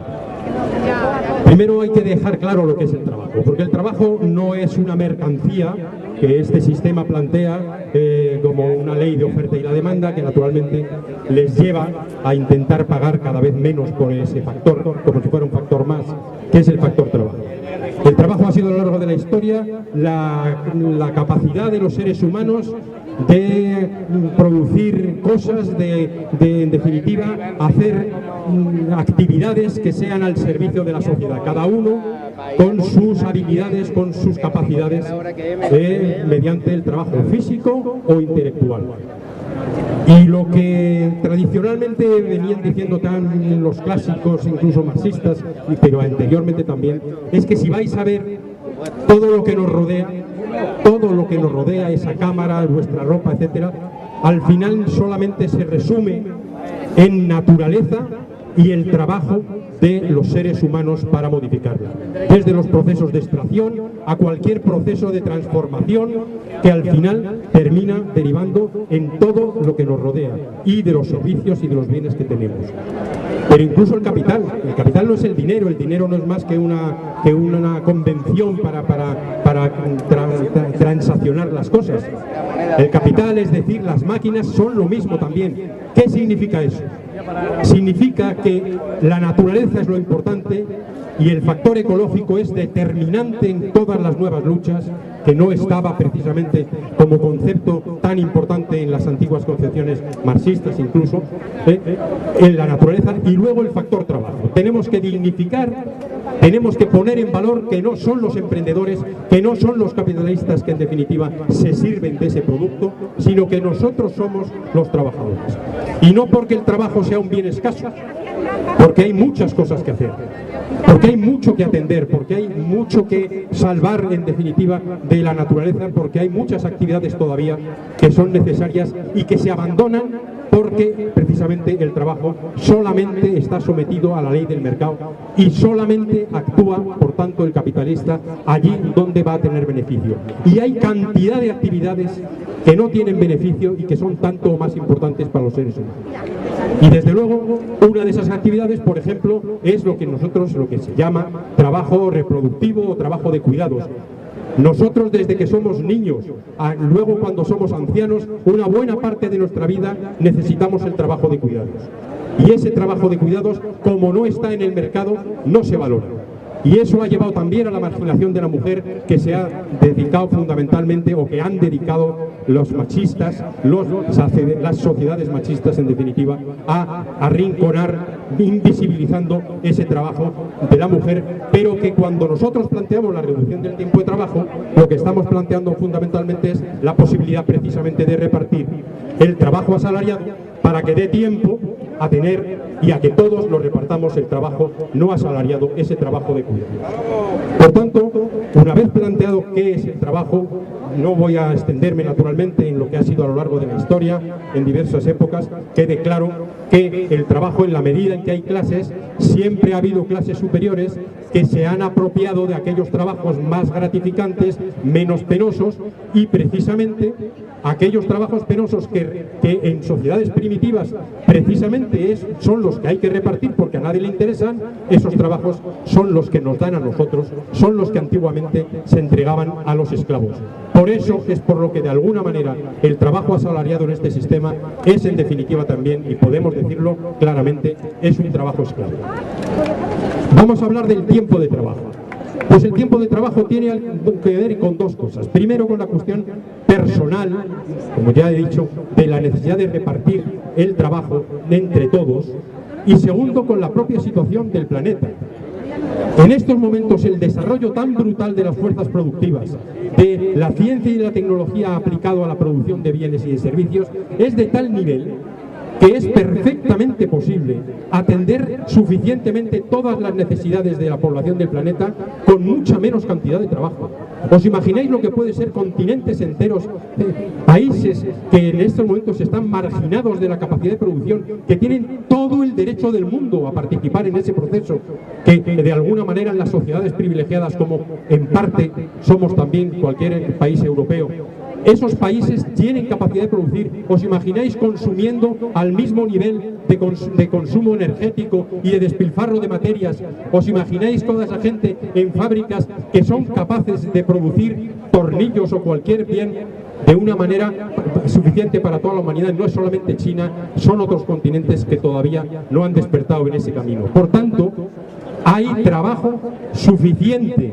Primero hay que dejar claro lo que es el trabajo, porque el trabajo no es una mercancía que este sistema plantea como una ley de oferta y la demanda, que naturalmente les lleva a intentar pagar cada vez menos por ese factor, como si fuera un factor más, que es el factor trabajo. El trabajo ha sido a lo largo de la historia la capacidad de los seres humanos de producir cosas, en definitiva, hacer actividades que sean al servicio de la sociedad, cada uno con sus habilidades, con sus capacidades, mediante el trabajo físico o intelectual. Y lo que tradicionalmente venían diciendo tan los clásicos, incluso marxistas, pero anteriormente también, es que si vais a ver todo lo que nos rodea, esa cámara, nuestra ropa, etcétera, al final solamente se resume en naturaleza y el trabajo de los seres humanos para modificarla. Desde los procesos de extracción a cualquier proceso de transformación que al final termina derivando en todo lo que nos rodea y de los servicios y de los bienes que tenemos. Pero incluso el capital no es el dinero no es más que una convención para transaccionar las cosas. El capital, es decir, las máquinas, son lo mismo también. ¿Qué significa eso? Significa que la naturaleza es lo importante y el factor ecológico es determinante en todas las nuevas luchas, que no estaba precisamente como concepto tan importante en las antiguas concepciones marxistas incluso, en la naturaleza. Y luego el factor trabajo. Tenemos que dignificar Tenemos que poner en valor que no son los emprendedores, que no son los capitalistas que en definitiva se sirven de ese producto, sino que nosotros somos los trabajadores. Y no porque el trabajo sea un bien escaso, porque hay muchas cosas que hacer, porque hay mucho que atender, porque hay mucho que salvar en definitiva de la naturaleza, porque hay muchas actividades todavía que son necesarias y que se abandonan porque precisamente el trabajo solamente está sometido a la ley del mercado y solamente actúa, por tanto, el capitalista allí donde va a tener beneficio. Y hay cantidad de actividades que no tienen beneficio y que son tanto o más importantes para los seres humanos. Y desde luego, una de esas actividades, por ejemplo, es lo que se llama trabajo reproductivo o trabajo de cuidados. Nosotros desde que somos niños, luego cuando somos ancianos, una buena parte de nuestra vida necesitamos el trabajo de cuidados. Y ese trabajo de cuidados, como no está en el mercado, no se valora. Y eso ha llevado también a la marginación de la mujer, que se ha dedicado fundamentalmente, o que han dedicado los machistas, las sociedades machistas en definitiva, a arrinconar, invisibilizando ese trabajo de la mujer, pero que cuando nosotros planteamos la reducción del tiempo de trabajo, lo que estamos planteando fundamentalmente es la posibilidad precisamente de repartir el trabajo asalariado para que dé tiempo a tener y a que todos nos repartamos el trabajo no asalariado, ese trabajo de cuidado. Por tanto, una vez planteado qué es el trabajo, no voy a extenderme naturalmente en lo que ha sido a lo largo de la historia, en diversas épocas, quede claro que el trabajo, en la medida en que hay clases, siempre ha habido clases superiores que se han apropiado de aquellos trabajos más gratificantes, menos penosos, y precisamente aquellos trabajos penosos que en sociedades primitivas precisamente son los que hay que repartir porque a nadie le interesan, esos trabajos son los que nos dan a nosotros, son los que antiguamente se entregaban a los esclavos. Por eso es por lo que de alguna manera el trabajo asalariado en este sistema es en definitiva también, y podemos decirlo claramente, es un trabajo esclavo. Vamos a hablar del tiempo de trabajo. Pues el tiempo de trabajo tiene que ver con dos cosas. Primero, con la cuestión personal, como ya he dicho, de la necesidad de repartir el trabajo entre todos. Y segundo, con la propia situación del planeta. En estos momentos el desarrollo tan brutal de las fuerzas productivas, de la ciencia y de la tecnología aplicado a la producción de bienes y de servicios, es de tal nivel que es perfectamente posible atender suficientemente todas las necesidades de la población del planeta con mucha menos cantidad de trabajo. ¿Os imagináis lo que puede ser continentes enteros, países que en estos momentos están marginados de la capacidad de producción, que tienen todo el derecho del mundo a participar en ese proceso, que de alguna manera en las sociedades privilegiadas, como en parte somos también cualquier país europeo, esos países tienen capacidad de producir? ¿Os imagináis consumiendo al mismo nivel de consumo energético y de despilfarro de materias? ¿Os imagináis toda esa gente en fábricas que son capaces de producir tornillos o cualquier bien de una manera suficiente para toda la humanidad? No es solamente China, son otros continentes que todavía no han despertado en ese camino. Por tanto, hay trabajo suficiente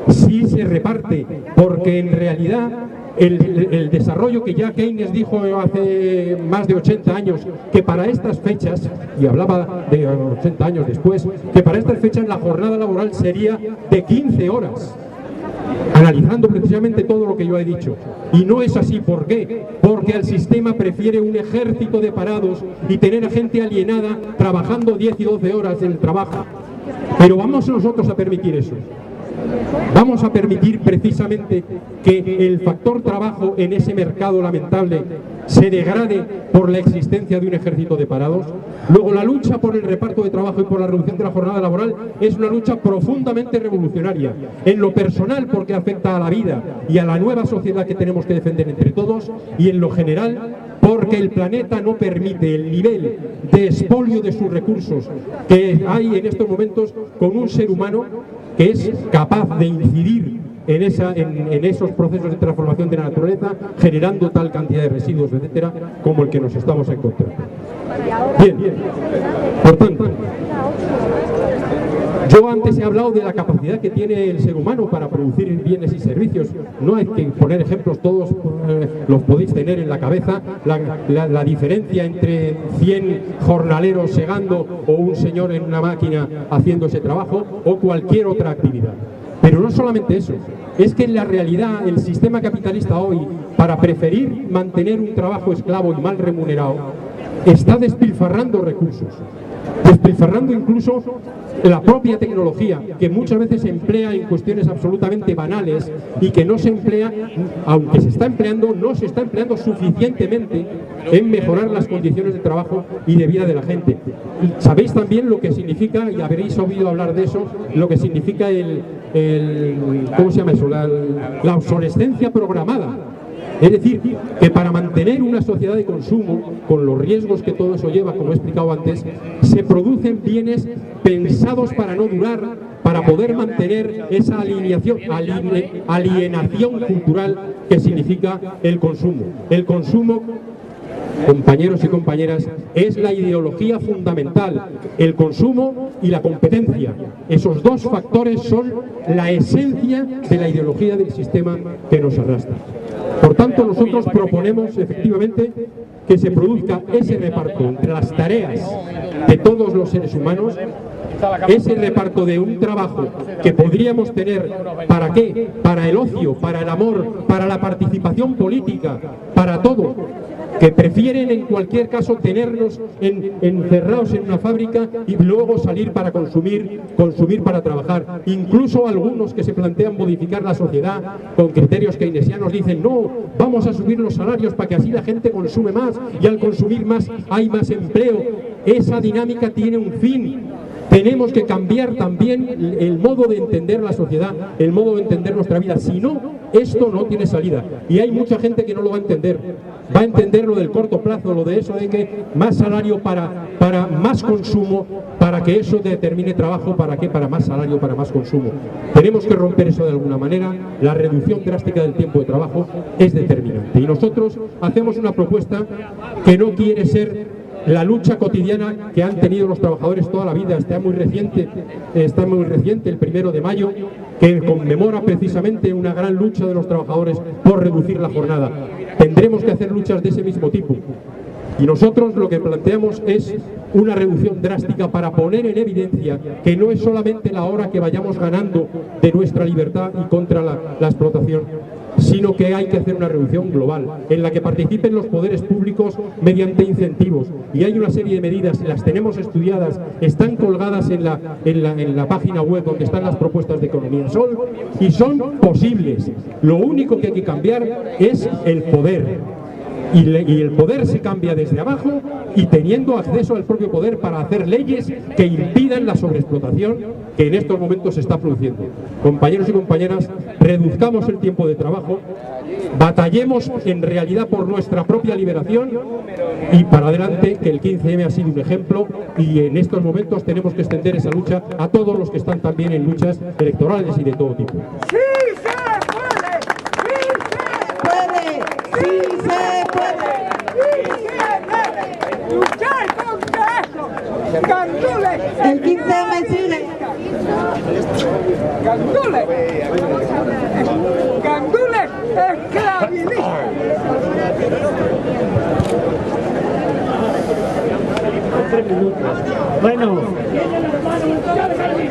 si se reparte, porque en realidad el desarrollo que ya Keynes dijo hace más de 80 años, que para estas fechas, y hablaba de 80 años después, que para estas fechas la jornada laboral sería de 15 horas, analizando precisamente todo lo que yo he dicho. Y no es así. ¿Por qué? Porque el sistema prefiere un ejército de parados y tener a gente alienada trabajando 10 y 12 horas en el trabajo. Pero vamos nosotros a permitir eso. Vamos a permitir precisamente que el factor trabajo en ese mercado lamentable se degrade por la existencia de un ejército de parados. Luego, la lucha por el reparto de trabajo y por la reducción de la jornada laboral es una lucha profundamente revolucionaria. En lo personal, porque afecta a la vida y a la nueva sociedad que tenemos que defender entre todos, y en lo general, porque el planeta no permite el nivel de expolio de sus recursos que hay en estos momentos con un ser humano que es capaz de incidir en esos procesos de transformación de la naturaleza, generando tal cantidad de residuos, etcétera, como el que nos estamos encontrando. Bien, por tanto, Yo antes he hablado de la capacidad que tiene el ser humano para producir bienes y servicios. No hay que poner ejemplos, todos los podéis tener en la cabeza. La diferencia entre 100 jornaleros segando o un señor en una máquina haciendo ese trabajo o cualquier otra actividad. Pero no solamente eso, es que en la realidad el sistema capitalista hoy, para preferir mantener un trabajo esclavo y mal remunerado, está despilfarrando recursos, despilfarrando incluso la propia tecnología, que muchas veces se emplea en cuestiones absolutamente banales y que no se emplea, aunque se está empleando, no se está empleando suficientemente en mejorar las condiciones de trabajo y de vida de la gente. Sabéis también lo que significa, y habréis oído hablar de eso, lo que significa ¿cómo se llama eso? La obsolescencia programada. Es decir, que para mantener una sociedad de consumo, con los riesgos que todo eso lleva, como he explicado antes, se producen bienes pensados para no durar, para poder mantener esa alienación cultural que significa el consumo. El consumo, compañeros y compañeras, es la ideología fundamental. El consumo y la competencia. Esos dos factores son la esencia de la ideología del sistema que nos arrastra. Por tanto, nosotros proponemos efectivamente que se produzca ese reparto entre las tareas de todos los seres humanos, ese reparto de un trabajo que podríamos tener, ¿para qué? Para el ocio, para el amor, para la participación política, para todo, que prefieren en cualquier caso tenernos encerrados en una fábrica y luego salir para consumir para trabajar. Incluso algunos que se plantean modificar la sociedad con criterios keynesianos dicen: no, vamos a subir los salarios para que así la gente consume más y al consumir más hay más empleo. Esa dinámica tiene un fin. Tenemos que cambiar también el modo de entender la sociedad, el modo de entender nuestra vida. Si no, esto no tiene salida. Y hay mucha gente que no lo va a entender. Va a entender lo del corto plazo, lo de eso de que más salario para más consumo, para que eso determine trabajo, ¿para qué? Para más salario, para más consumo. Tenemos que romper eso de alguna manera. La reducción drástica del tiempo de trabajo es determinante. Y nosotros hacemos una propuesta que no quiere ser la lucha cotidiana que han tenido los trabajadores toda la vida. Está muy reciente, el 1 de mayo, que conmemora precisamente una gran lucha de los trabajadores por reducir la jornada. Tendremos que hacer luchas de ese mismo tipo. Y nosotros lo que planteamos es una reducción drástica para poner en evidencia que no es solamente la hora que vayamos ganando de nuestra libertad y contra la explotación, sino que hay que hacer una reducción global en la que participen los poderes públicos mediante incentivos. Y hay una serie de medidas, las tenemos estudiadas, están colgadas en la página web donde están las propuestas de Economía Sol y son posibles. Lo único que hay que cambiar es el poder. Y el poder se cambia desde abajo y teniendo acceso al propio poder para hacer leyes que impidan la sobreexplotación que en estos momentos se está produciendo. Compañeros y compañeras, reduzcamos el tiempo de trabajo, batallemos en realidad por nuestra propia liberación y para adelante, que el 15M ha sido un ejemplo y en estos momentos tenemos que extender esa lucha a todos los que están también en luchas electorales y de todo tipo. ¡Sí se puede! ¡Sí se puede! ¡Luchar contra eso! ¡Gandules! El 15M sigue. ¡Gandules! ¡Gandules esclavistas! Bueno,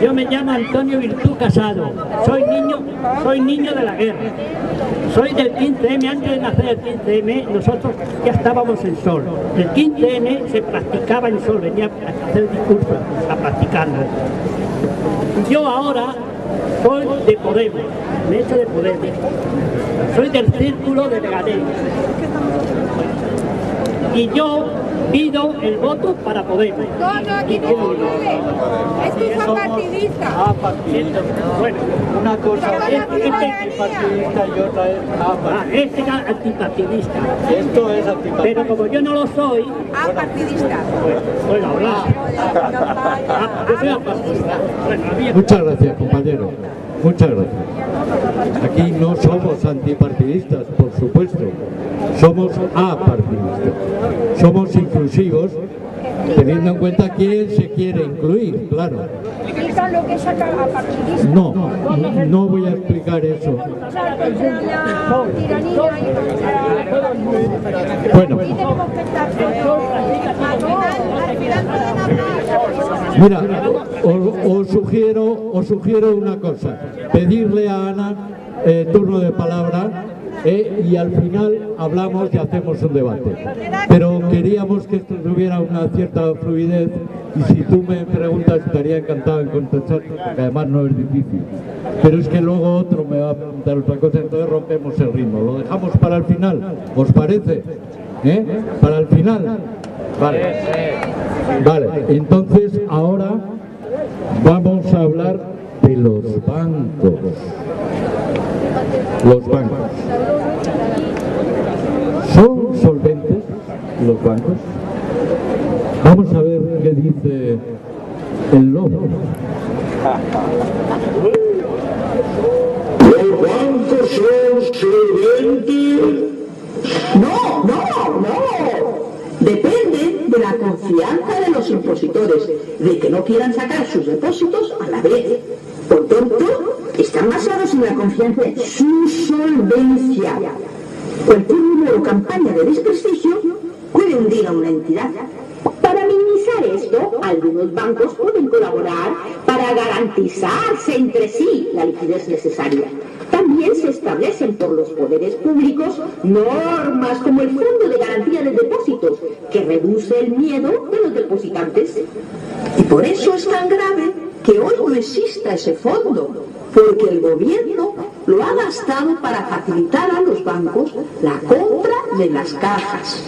yo me llamo Antonio Virtú Casado, soy niño de la guerra, soy del 15M. Antes de nacer el 15M nosotros ya estábamos en Sol. El 15M se practicaba en Sol, venía a hacer discursos, a practicarlo. Yo ahora soy de Podemos, me he hecho de Podemos, soy del círculo de Leganés y yo pido el voto para Podemos. No, aquí no es que son partidistas. Bueno, una cosa, este es partidista y otra es este es antipartidista. Esto es antipartidista. Pero como yo no lo soy... Apartidista. Bueno, yo soy apartidista. Muchas gracias, compañero. Muchas gracias. Aquí no somos antipartidistas, por supuesto. Somos apartidistas. Somos inclusivos teniendo en cuenta quién se quiere incluir, claro. Explican lo que es apartidismo. No voy a explicar eso. Luchar contra la tiranía y Bueno. y tenemos que estar todos. Mira, os sugiero una cosa, pedirle a Ana turno de palabra y al final hablamos y hacemos un debate. Pero queríamos que esto tuviera una cierta fluidez y si tú me preguntas estaría encantado en contestarte, porque además no es difícil. Pero es que luego otro me va a preguntar otra cosa, entonces rompemos el ritmo. Lo dejamos para el final, ¿os parece? ¿Para el final? Vale, entonces ahora vamos a hablar de los bancos. Los bancos. ¿Son solventes los bancos? Vamos a ver qué dice el lobo. ¿Los bancos son solventes? No. Depende de la confianza de los impositores, de que no quieran sacar sus depósitos a la vez. Por tanto, están basados en la confianza de su solvencia. Cualquier número o campaña de desprestigio puede hundir a una entidad. Para minimizar esto, algunos bancos pueden colaborar para garantizarse entre sí la liquidez necesaria. También se establecen por los poderes públicos normas como el Fondo de Garantía de Depósitos, que reduce el miedo de los depositantes. Y por eso es tan grave que hoy no exista ese fondo, porque el gobierno lo ha gastado para facilitar a los bancos la compra de las cajas.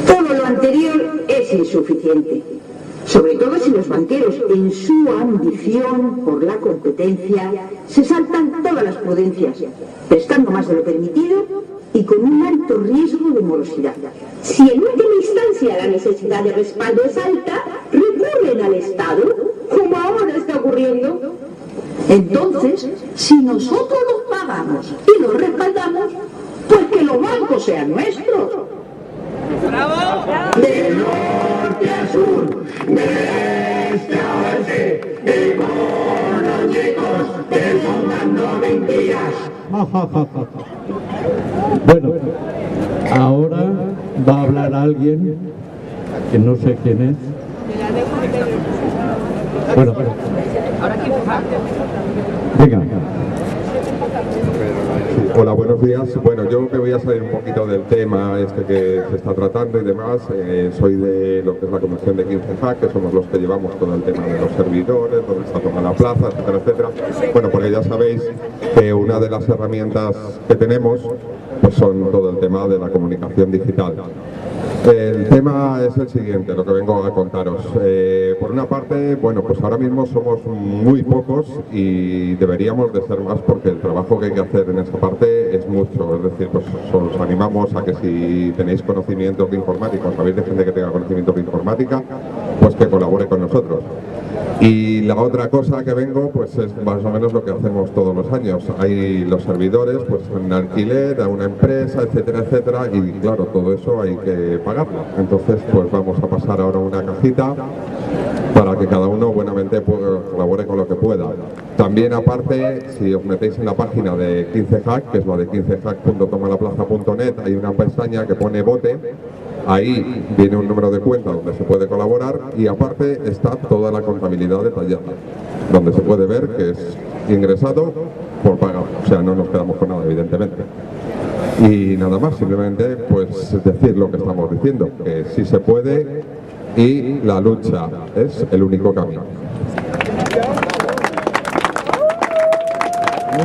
Todo lo anterior es insuficiente, sobre todo si los banqueros, en su ambición por la competencia, se saltan todas las prudencias, prestando más de lo permitido y con un alto riesgo de morosidad. Si en última instancia la necesidad de respaldo es alta, recurren al Estado, como ahora está ocurriendo. Entonces, si nosotros los pagamos y los respaldamos, pues que los bancos sean nuestros. ¡Bravo! De norte a sur, de este a oeste, económicos, desfundando mentiras. Bueno, ahora va a hablar alguien que no sé quién es. Bueno, venga. Hola, buenos días. Bueno, yo me voy a salir un poquito del tema que se está tratando y demás. Soy de lo que es la comisión de 15JAC, que somos los que llevamos todo el tema de los servidores, donde está tomada la plaza, etcétera, etcétera. Bueno, porque ya sabéis que una de las herramientas que tenemos pues son todo el tema de la comunicación digital. El tema es el siguiente, lo que vengo a contaros. Por una parte, bueno, pues ahora mismo somos muy pocos y deberíamos de ser más porque el trabajo que hay que hacer en esta parte es mucho. Es decir, pues os animamos a que si tenéis conocimientos de informática, o sabéis de gente que tenga conocimientos de informática, pues que colabore con nosotros. Y la otra cosa que vengo, pues es más o menos lo que hacemos todos los años. Hay los servidores, pues en alquiler, a una empresa, etcétera, etcétera, y claro, todo eso hay que pagarlo. Entonces, pues vamos a pasar ahora una cajita para que cada uno buenamente colabore con lo que pueda. También aparte, si os metéis en la página de 15JAC, que es la de 15JAC.tomalaplaza.net, hay una pestaña que pone bote. Ahí viene un número de cuenta donde se puede colaborar y aparte está toda la contabilidad detallada, donde se puede ver que es ingresado por pagar, o sea, no nos quedamos con nada, evidentemente. Y nada más, simplemente pues decir lo que estamos diciendo, que sí se puede y la lucha es el único camino.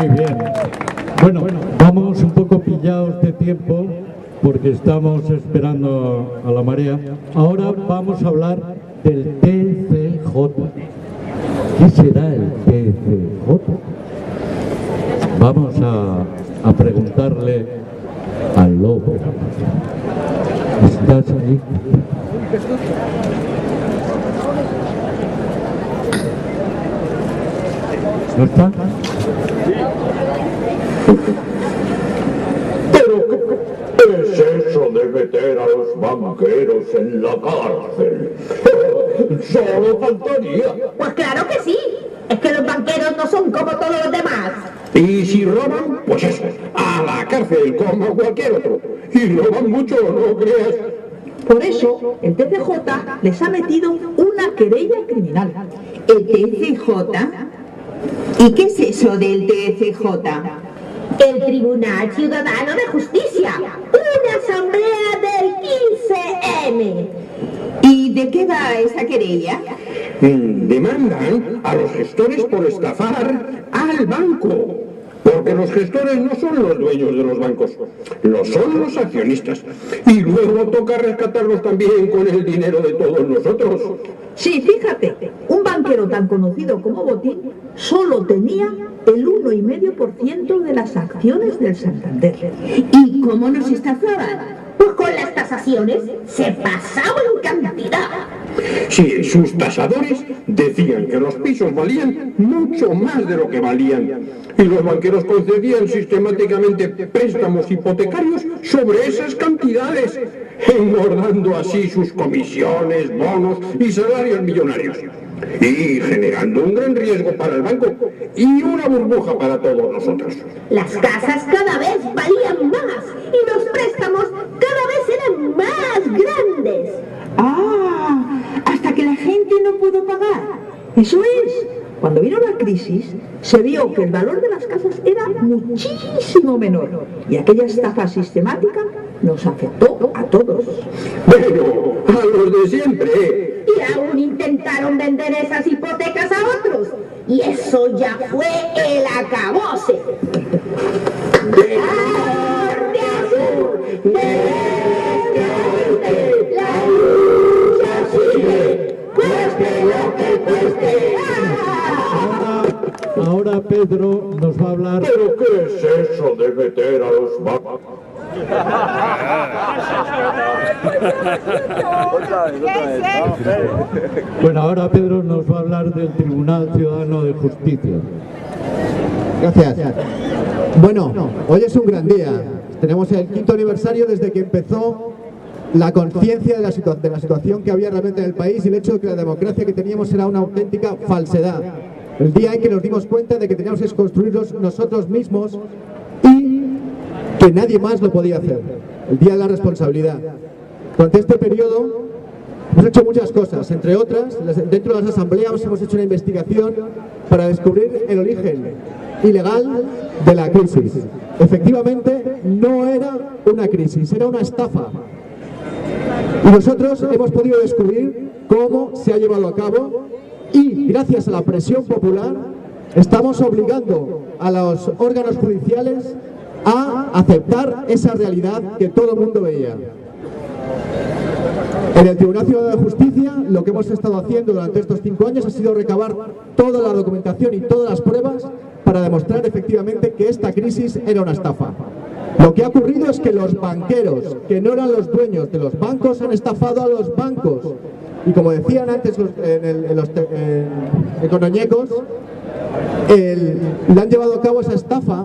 Muy bien. Bueno, vamos un poco pillados de tiempo porque estamos esperando a la marea. Ahora vamos a hablar del TCJ. ¿Qué será el TCJ? Vamos a preguntarle al lobo. ¿Estás ahí? ¿No está? ¿Qué es eso de meter a los banqueros en la cárcel? Solo faltaría. Pues claro que sí. Es que los banqueros no son como todos los demás. Y si roban, pues eso, a la cárcel como cualquier otro. Y roban mucho, no creas. Por eso, el TCJ les ha metido una querella criminal. ¿El TCJ? ¿Y qué es eso del TCJ? El Tribunal Ciudadano de Justicia, una asamblea del 15M. ¿Y de qué va esa querella? Demandan a los gestores por estafar al banco. Porque los gestores no son los dueños de los bancos, son los accionistas. Y luego toca rescatarlos también con el dinero de todos nosotros. Sí, fíjate, un banquero tan conocido como Botín solo tenía el 1,5% de las acciones del Santander. ¿Y cómo nos estafaban? Pues con las tasaciones se pasaba en cantidad. Sí, sus tasadores decían que los pisos valían mucho más de lo que valían. Y los banqueros concedían sistemáticamente préstamos hipotecarios sobre esas cantidades, engordando así sus comisiones, bonos y salarios millonarios. Y generando un gran riesgo para el banco y una burbuja para todos nosotros. Las casas cada vez valían más y los préstamos cada vez eran más grandes. Hasta que la gente no pudo pagar. Eso es. Cuando vino la crisis, se vio que el valor de las casas era muchísimo menor y aquella estafa sistemática nos afectó a todos. Bueno, a los de siempre. Y aún intentaron vender esas hipotecas a otros. Y eso ya fue el acabose. ¡Norte a sur! ¡Desde oeste! ¡La lucha sigue! ¡Cueste lo que cueste! Ahora Pedro nos va a hablar... ¿Pero qué es eso de meter a los bancos? Bueno, ahora Pedro nos va a hablar del Tribunal Ciudadano de Justicia. Gracias. Bueno, hoy es un gran día. Tenemos el 5º aniversario desde que empezó la conciencia de la situación que había realmente en el país y el hecho de que la democracia que teníamos era una auténtica falsedad. El día en que nos dimos cuenta de que teníamos que construirlos nosotros mismos y que nadie más lo podía hacer. El día de la responsabilidad. Durante este periodo hemos hecho muchas cosas, entre otras, dentro de las asambleas hemos hecho una investigación para descubrir el origen ilegal de la crisis. Efectivamente, no era una crisis, era una estafa. Y nosotros hemos podido descubrir cómo se ha llevado a cabo y, gracias a la presión popular, estamos obligando a los órganos judiciales a aceptar esa realidad que todo el mundo veía. En el Tribunal Ciudadano de Justicia, lo que hemos estado haciendo durante estos 5 años ha sido recabar toda la documentación y todas las pruebas para demostrar efectivamente que esta crisis era una estafa. Lo que ha ocurrido es que los banqueros, que no eran los dueños de los bancos, han estafado a los bancos. Y como decían antes los econoñecos, le han llevado a cabo esa estafa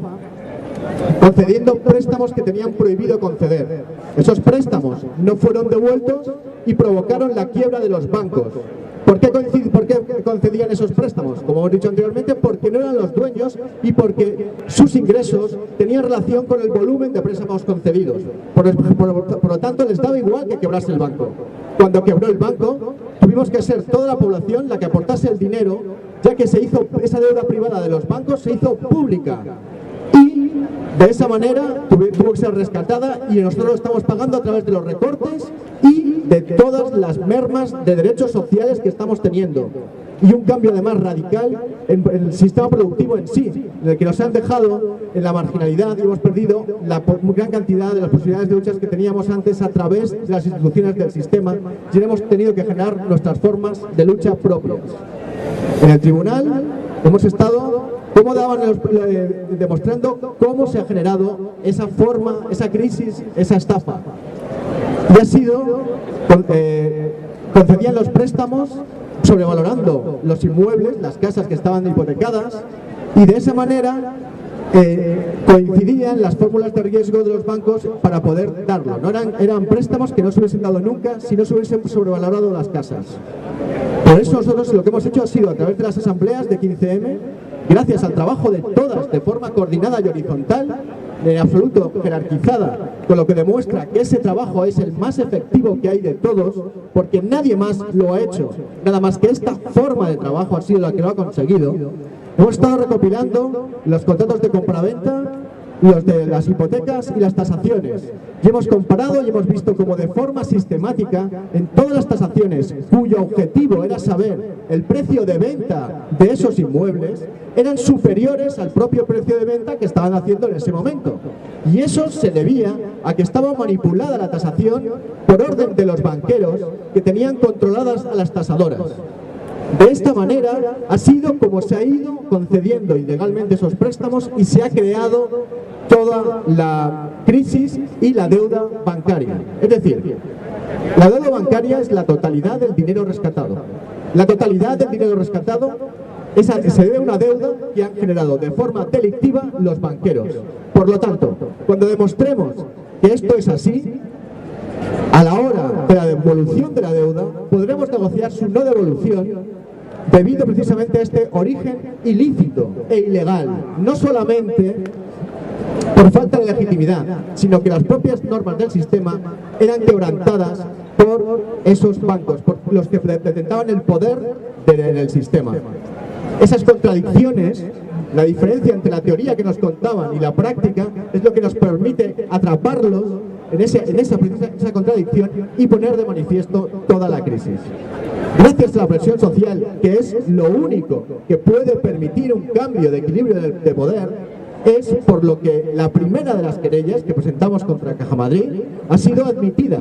concediendo préstamos que tenían prohibido conceder. Esos préstamos no fueron devueltos y provocaron la quiebra de los bancos. ¿Por qué concedían esos préstamos? Como hemos dicho anteriormente, porque no eran los dueños y porque sus ingresos tenían relación con el volumen de préstamos concedidos. Por lo tanto, les daba igual que quebrase el banco. Cuando quebró el banco, tuvimos que ser toda la población la que aportase el dinero, ya que esa deuda privada de los bancos se hizo pública. Y de esa manera tuvo que ser rescatada y nosotros lo estamos pagando a través de los recortes y de todas las mermas de derechos sociales que estamos teniendo. Y un cambio además radical en el sistema productivo en sí, en el que nos han dejado en la marginalidad y hemos perdido la gran cantidad de las posibilidades de luchas que teníamos antes a través de las instituciones del sistema y hemos tenido que generar nuestras formas de lucha propias. En el tribunal hemos estado demostrando cómo se ha generado esa forma, esa crisis, esa estafa. Y ha sido, concedían los préstamos sobrevalorando los inmuebles, las casas que estaban hipotecadas, y de esa manera coincidían las fórmulas de riesgo de los bancos para poder darlo. No eran préstamos que no se hubiesen dado nunca si no se hubiesen sobrevalorado las casas. Por eso nosotros lo que hemos hecho ha sido, a través de las asambleas de 15M, gracias al trabajo de todas, de forma coordinada y horizontal, en absoluto jerarquizada, con lo que demuestra que ese trabajo es el más efectivo que hay de todos, porque nadie más lo ha hecho, nada más que esta forma de trabajo ha sido la que lo ha conseguido. Hemos estado recopilando los contratos de compraventa, los de las hipotecas y las tasaciones, y hemos comparado y hemos visto cómo de forma sistemática en todas las tasaciones cuyo objetivo era saber el precio de venta de esos inmuebles eran superiores al propio precio de venta que estaban haciendo en ese momento, y eso se debía a que estaba manipulada la tasación por orden de los banqueros que tenían controladas a las tasadoras. De esta manera ha sido como se ha ido concediendo ilegalmente esos préstamos y se ha creado toda la crisis y la deuda bancaria. Es decir, la deuda bancaria es la totalidad del dinero rescatado. La totalidad del dinero rescatado se debe a una deuda que han generado de forma delictiva los banqueros. Por lo tanto, cuando demostremos que esto es así, a la hora de la devolución de la deuda, podremos negociar su no devolución debido precisamente a este origen ilícito e ilegal, no solamente por falta de legitimidad, sino que las propias normas del sistema eran quebrantadas por esos bancos, por los que detentaban el poder en el sistema. Esas contradicciones, la diferencia entre la teoría que nos contaban y la práctica, es lo que nos permite atraparlos en esa contradicción y poner de manifiesto toda la crisis. Gracias a la presión social, que es lo único que puede permitir un cambio de equilibrio de poder, es por lo que la primera de las querellas que presentamos contra Caja Madrid ha sido admitida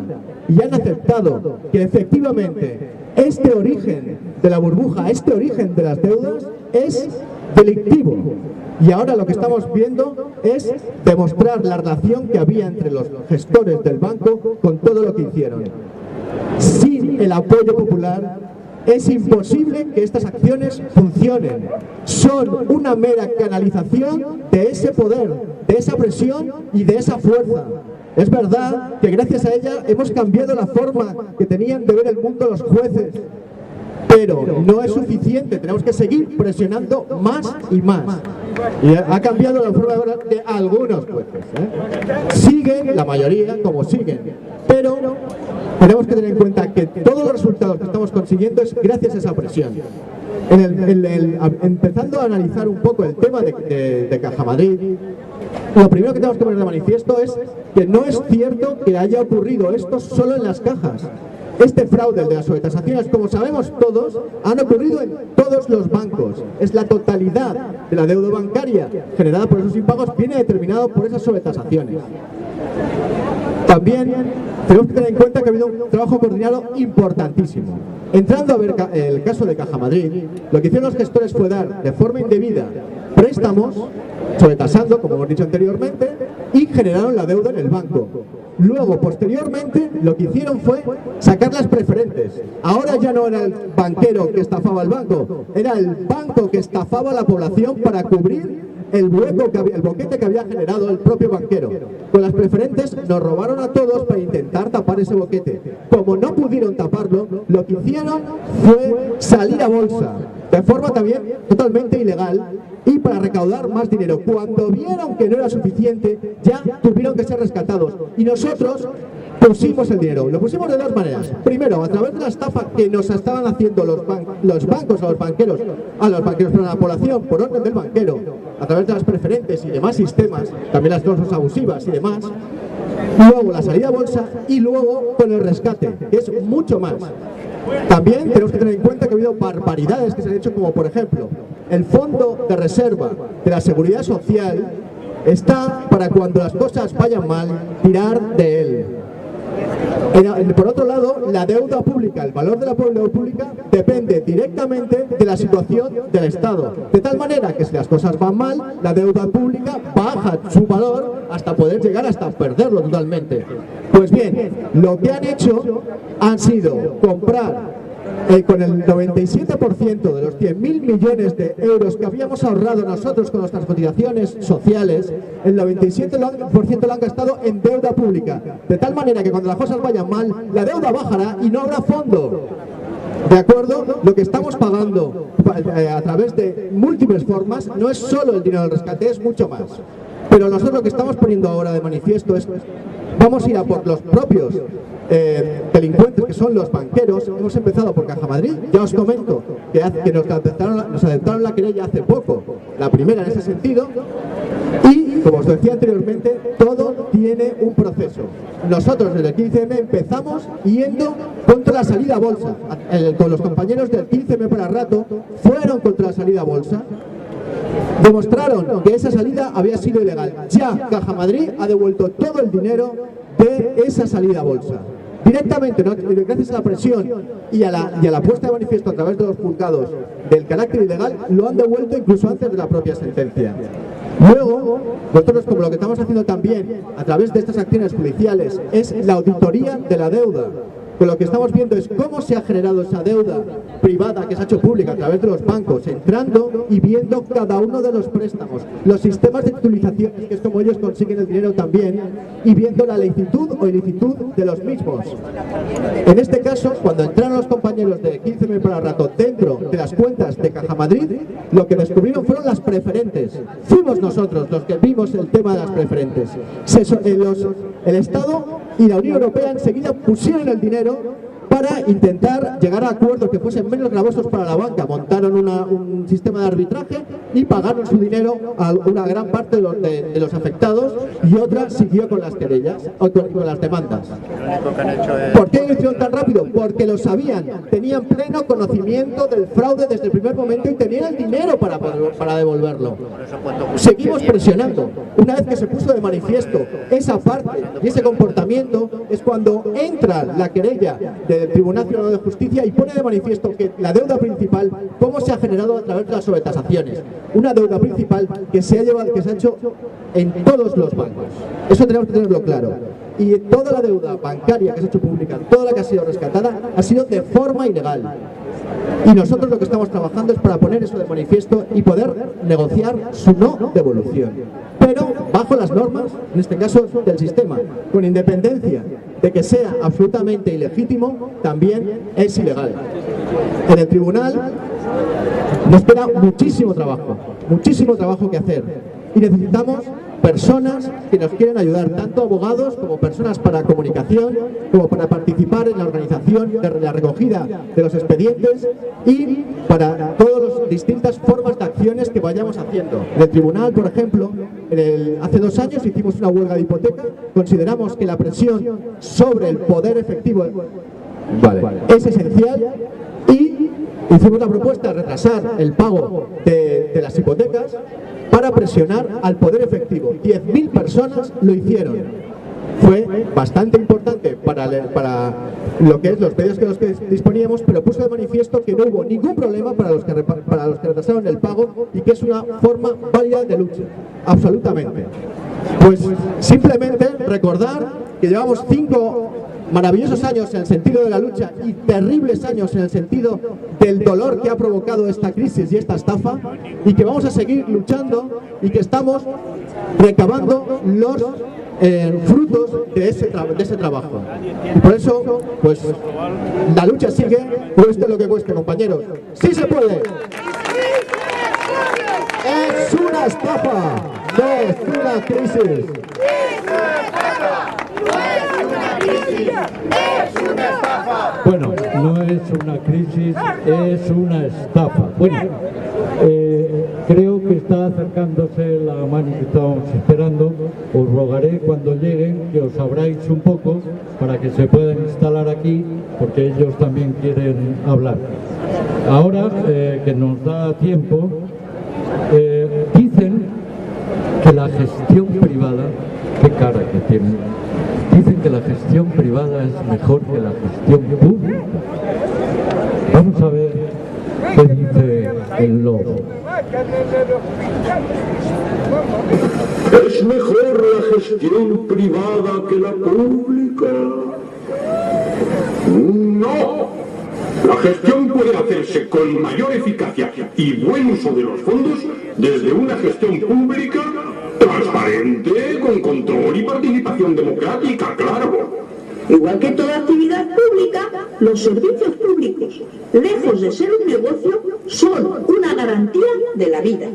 y han aceptado que efectivamente este origen de la burbuja, este origen de las deudas es delictivo. Y ahora lo que estamos viendo es demostrar la relación que había entre los gestores del banco con todo lo que hicieron. Sin el apoyo popular es imposible que estas acciones funcionen. Son una mera canalización de ese poder, de esa presión y de esa fuerza. Es verdad que gracias a ella hemos cambiado la forma que tenían de ver el mundo los jueces, pero no es suficiente, tenemos que seguir presionando más y más. Y ha cambiado la forma de ver de algunos jueces. Siguen, la mayoría, como siguen, pero tenemos que tener en cuenta que todos los resultados que estamos consiguiendo es gracias a esa presión. Empezando a analizar un poco el tema de Caja Madrid, lo primero que tenemos que poner de manifiesto es que no es cierto que haya ocurrido esto solo en las cajas. Este fraude de las sobretasaciones, como sabemos todos, han ocurrido en todos los bancos. Es la totalidad de la deuda bancaria generada por esos impagos, viene determinado por esas sobretasaciones. También tenemos que tener en cuenta que ha habido un trabajo coordinado importantísimo. Entrando a ver el caso de Caja Madrid, lo que hicieron los gestores fue dar de forma indebida préstamos, sobretasando, como hemos dicho anteriormente, y generaron la deuda en el banco. Luego, posteriormente, lo que hicieron fue sacar las preferentes. Ahora ya no era el banquero que estafaba al banco, era el banco que estafaba a la población para cubrir el boquete que había generado el propio banquero. Con las preferentes nos robaron a todos para intentar tapar ese boquete. Como no pudieron taparlo, lo que hicieron fue salir a bolsa, de forma también totalmente ilegal, y para recaudar más dinero. Cuando vieron que no era suficiente, ya tuvieron que ser rescatados. Y nosotros pusimos el dinero. Lo pusimos de dos maneras. Primero, a través de la estafa que nos estaban haciendo los bancos a los banqueros, pero a la población, por orden del banquero, a través de las preferentes y demás sistemas, también las cosas abusivas y demás. Luego la salida a bolsa y luego con el rescate, que es mucho más. También tenemos que tener en cuenta que ha habido barbaridades que se han hecho, como por ejemplo, el fondo de reserva de la seguridad social está para cuando las cosas vayan mal, tirar de él. Por otro lado, la deuda pública, el valor de la deuda pública depende directamente de la situación del Estado. De tal manera que si las cosas van mal, la deuda pública baja su valor hasta poder llegar hasta perderlo totalmente. Pues bien, lo que han hecho han sido comprar con el 97% de los 100.000 millones de euros que habíamos ahorrado nosotros con nuestras cotizaciones sociales, el 97% lo han gastado en deuda pública. De tal manera que cuando las cosas vayan mal, la deuda bajará y no habrá fondo. ¿De acuerdo? Lo que estamos pagando a través de múltiples formas no es solo el dinero del rescate, es mucho más. Pero nosotros lo que estamos poniendo ahora de manifiesto es, vamos a ir a por los propios delincuentes, que son los banqueros. Hemos empezado por Caja Madrid. Ya os comento que nos aceptaron la querella hace poco, la primera en ese sentido, y como os decía anteriormente, todo tiene un proceso. Nosotros desde el 15M empezamos yendo contra la salida a bolsa. Con los compañeros del 15M para rato fueron contra la salida a bolsa. Demostraron que esa salida había sido ilegal. Ya Caja Madrid ha devuelto todo el dinero de esa salida a bolsa. Directamente, ¿no? Gracias a la presión y a la puesta de manifiesto a través de los juzgados del carácter ilegal, lo han devuelto incluso antes de la propia sentencia. Luego, nosotros, como lo que estamos haciendo también a través de estas acciones judiciales, es la auditoría de la deuda. Con lo que estamos viendo es cómo se ha generado esa deuda privada que se ha hecho pública a través de los bancos, entrando y viendo cada uno de los préstamos, los sistemas de titulizaciones, que es como ellos consiguen el dinero también, y viendo la licitud o ilicitud de los mismos. En este caso, cuando entraron los compañeros de 15M para rato dentro de las cuentas de Caja Madrid, lo que descubrieron fueron las preferentes. Fuimos nosotros los que vimos el tema de las preferentes. El Estado y la Unión Europea enseguida pusieron el dinero para intentar llegar a acuerdos que fuesen menos gravosos para la banca. Montaron un sistema de arbitraje y pagaron su dinero a una gran parte de los afectados, y otra siguió con las querellas, o con las demandas. ¿Por qué lo hicieron tan rápido? Porque lo sabían, tenían pleno conocimiento del fraude desde el primer momento y tenían el dinero para devolverlo. Seguimos presionando. Una vez que se puso de manifiesto esa parte y ese comportamiento, es cuando entra la querella del Tribunal Ciudadano de Justicia y pone de manifiesto que la deuda principal, cómo se ha generado a través de las sobretasaciones. Una deuda principal que se ha hecho en todos los bancos. Eso tenemos que tenerlo claro. Y toda la deuda bancaria que se ha hecho pública, toda la que ha sido rescatada, ha sido de forma ilegal. Y nosotros lo que estamos trabajando es para poner eso de manifiesto y poder negociar su no devolución. Pero bajo las normas, en este caso del sistema, con independencia de que sea absolutamente ilegítimo, también es ilegal. En el tribunal nos queda muchísimo trabajo que hacer. Y necesitamos personas que nos quieren ayudar, tanto abogados como personas para comunicación, como para participar en la organización de la recogida de los expedientes y para todas las distintas formas de acciones que vayamos haciendo. En el tribunal, por ejemplo, hace 2 años hicimos una huelga de hipoteca. Consideramos que la presión sobre el poder efectivo es esencial y hicimos la propuesta de retrasar el pago de las hipotecas para presionar al poder efectivo. 10.000 personas lo hicieron. Fue bastante importante para lo que es los medios que los que disponíamos, pero puso de manifiesto que no hubo ningún problema para los que retrasaron el pago y que es una forma válida de lucha, absolutamente. Pues simplemente recordar que llevamos 5 maravillosos años en el sentido de la lucha y terribles años en el sentido del dolor que ha provocado esta crisis y esta estafa, y que vamos a seguir luchando y que estamos recabando los frutos de ese trabajo. Y por eso, pues, la lucha sigue, cueste lo que cueste, compañeros. ¡Sí se puede! ¡Es una estafa! ¡No es una crisis! Bueno, no es una crisis, es una estafa. Bueno, creo que está acercándose la mano que estábamos esperando. Os rogaré cuando lleguen que os abráis un poco para que se puedan instalar aquí, porque ellos también quieren hablar. Ahora que nos da tiempo, dicen que la gestión privada, qué cara que tienen, dicen que la gestión privada es mejor que la gestión pública. Vamos a ver qué dice el lobo. ¿Es mejor la gestión privada que la pública? No. La gestión puede hacerse con mayor eficacia y buen uso de los fondos desde una gestión pública transparente, con control y participación democrática, claro. Igual que toda actividad pública, los servicios públicos, lejos de ser un negocio, son una garantía de la vida,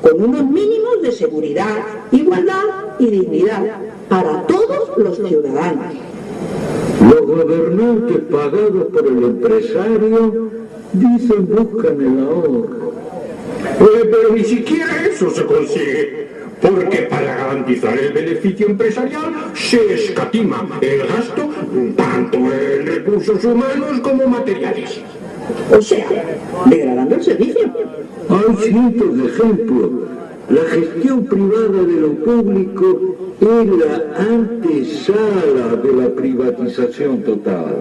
con unos mínimos de seguridad, igualdad y dignidad para todos los ciudadanos. Los gobernantes pagados por el empresario dicen buscan el ahorro. Pero ni siquiera eso se consigue, porque para garantizar el beneficio empresarial se escatima el gasto tanto en recursos humanos como materiales. O sea, degradando el servicio. Hay cientos de ejemplos. La gestión privada de lo público es la antesala de la privatización total.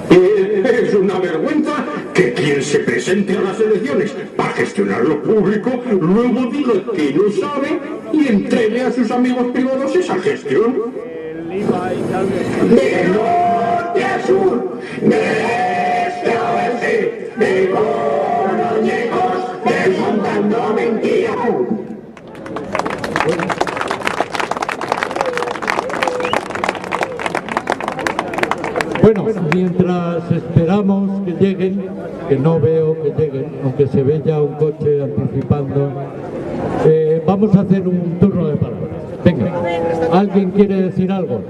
Es una vergüenza que quien se presente a las elecciones para gestionar lo público luego diga que no sabe y entregue a sus amigos privados esa gestión. De norte a sur, de este a oeste, de coloniegos, desmontando mentiras. Bueno, mientras esperamos que lleguen, que no veo que lleguen, aunque se ve ya un coche anticipando, vamos a hacer un turno de palabras. Venga, ¿alguien quiere decir algo?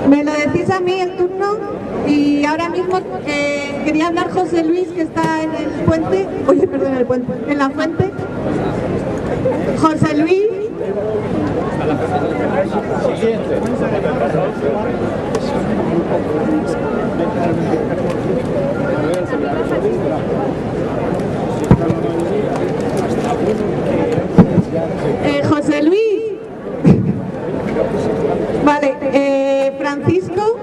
Me lo decís a mí el turno y ahora mismo quería hablar José Luis, que está en el puente, oye, perdón, el puente, en la fuente. José Luis. José Luis. Vale, Francisco.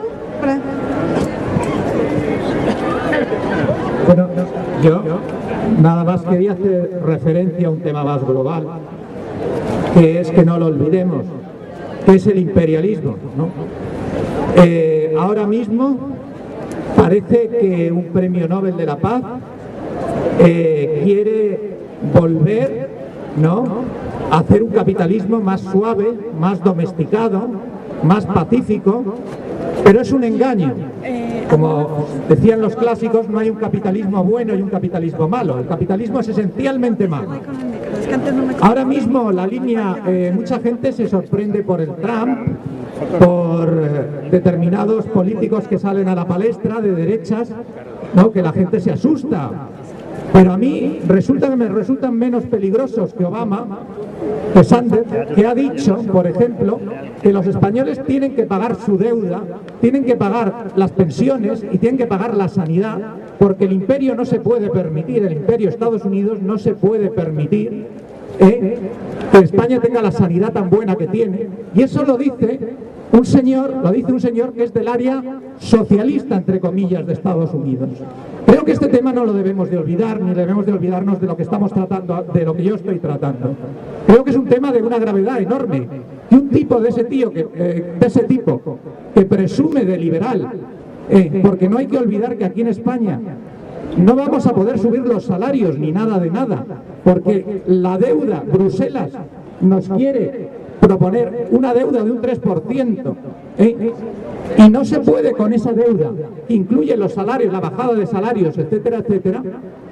Bueno, yo nada más quería hacer referencia a un tema más global, que es que no lo olvidemos, que es el imperialismo, ¿no? Ahora mismo parece que un premio Nobel de la Paz quiere volver, ¿no?, a hacer un capitalismo más suave, más domesticado, más pacífico, pero es un engaño. Como decían los clásicos, no hay un capitalismo bueno y un capitalismo malo. El capitalismo es esencialmente malo. Ahora mismo la línea, mucha gente se sorprende por el Trump, por determinados políticos que salen a la palestra de derechas, ¿no?, que la gente se asusta. Pero a mí me resultan menos peligrosos que Obama, que Sanders, que ha dicho, por ejemplo, que los españoles tienen que pagar su deuda, tienen que pagar las pensiones y tienen que pagar la sanidad, porque el imperio no se puede permitir, el imperio Estados Unidos no se puede permitir que España tenga la sanidad tan buena que tiene. Y eso lo dice un señor que es del área socialista, entre comillas, de Estados Unidos. Creo que este tema no lo debemos de olvidar, ni debemos de olvidarnos de lo que estamos tratando, de lo que yo estoy tratando. Creo que es un tema de una gravedad enorme. Y un tipo de ese tipo que presume de liberal, porque no hay que olvidar que aquí en España no vamos a poder subir los salarios ni nada de nada, porque la deuda, Bruselas nos quiere proponer una deuda de un 3%, y no se puede con esa deuda, que incluye los salarios, la bajada de salarios, etcétera, etcétera,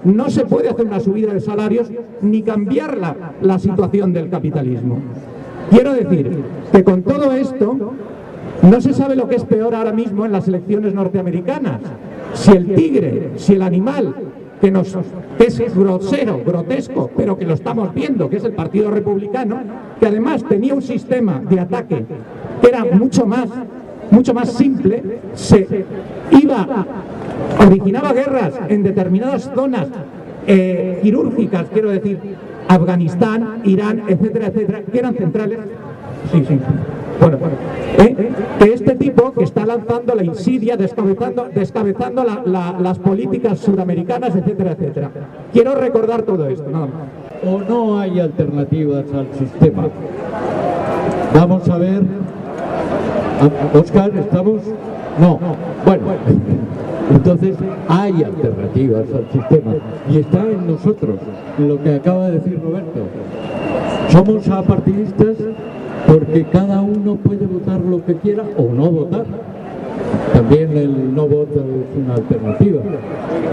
no se puede hacer una subida de salarios ni cambiar la situación del capitalismo. Quiero decir que con todo esto no se sabe lo que es peor ahora mismo en las elecciones norteamericanas. Si el tigre, si el animal que es grosero, grotesco, pero que lo estamos viendo, que es el Partido Republicano, que además tenía un sistema de ataque que era mucho más simple, originaba guerras en determinadas zonas quirúrgicas, quiero decir, Afganistán, Irán, etcétera, etcétera, que eran centrales. Sí. Bueno, que este tipo que está lanzando la insidia, descabezando las políticas sudamericanas, etcétera, etcétera. Quiero recordar todo esto, nada más. ¿O no hay alternativas al sistema? Vamos a ver. Óscar, ¿estamos? No. Bueno. Entonces hay alternativas al sistema y está en nosotros, lo que acaba de decir Roberto. Somos apartidistas porque cada uno puede votar lo que quiera o no votar. También el no voto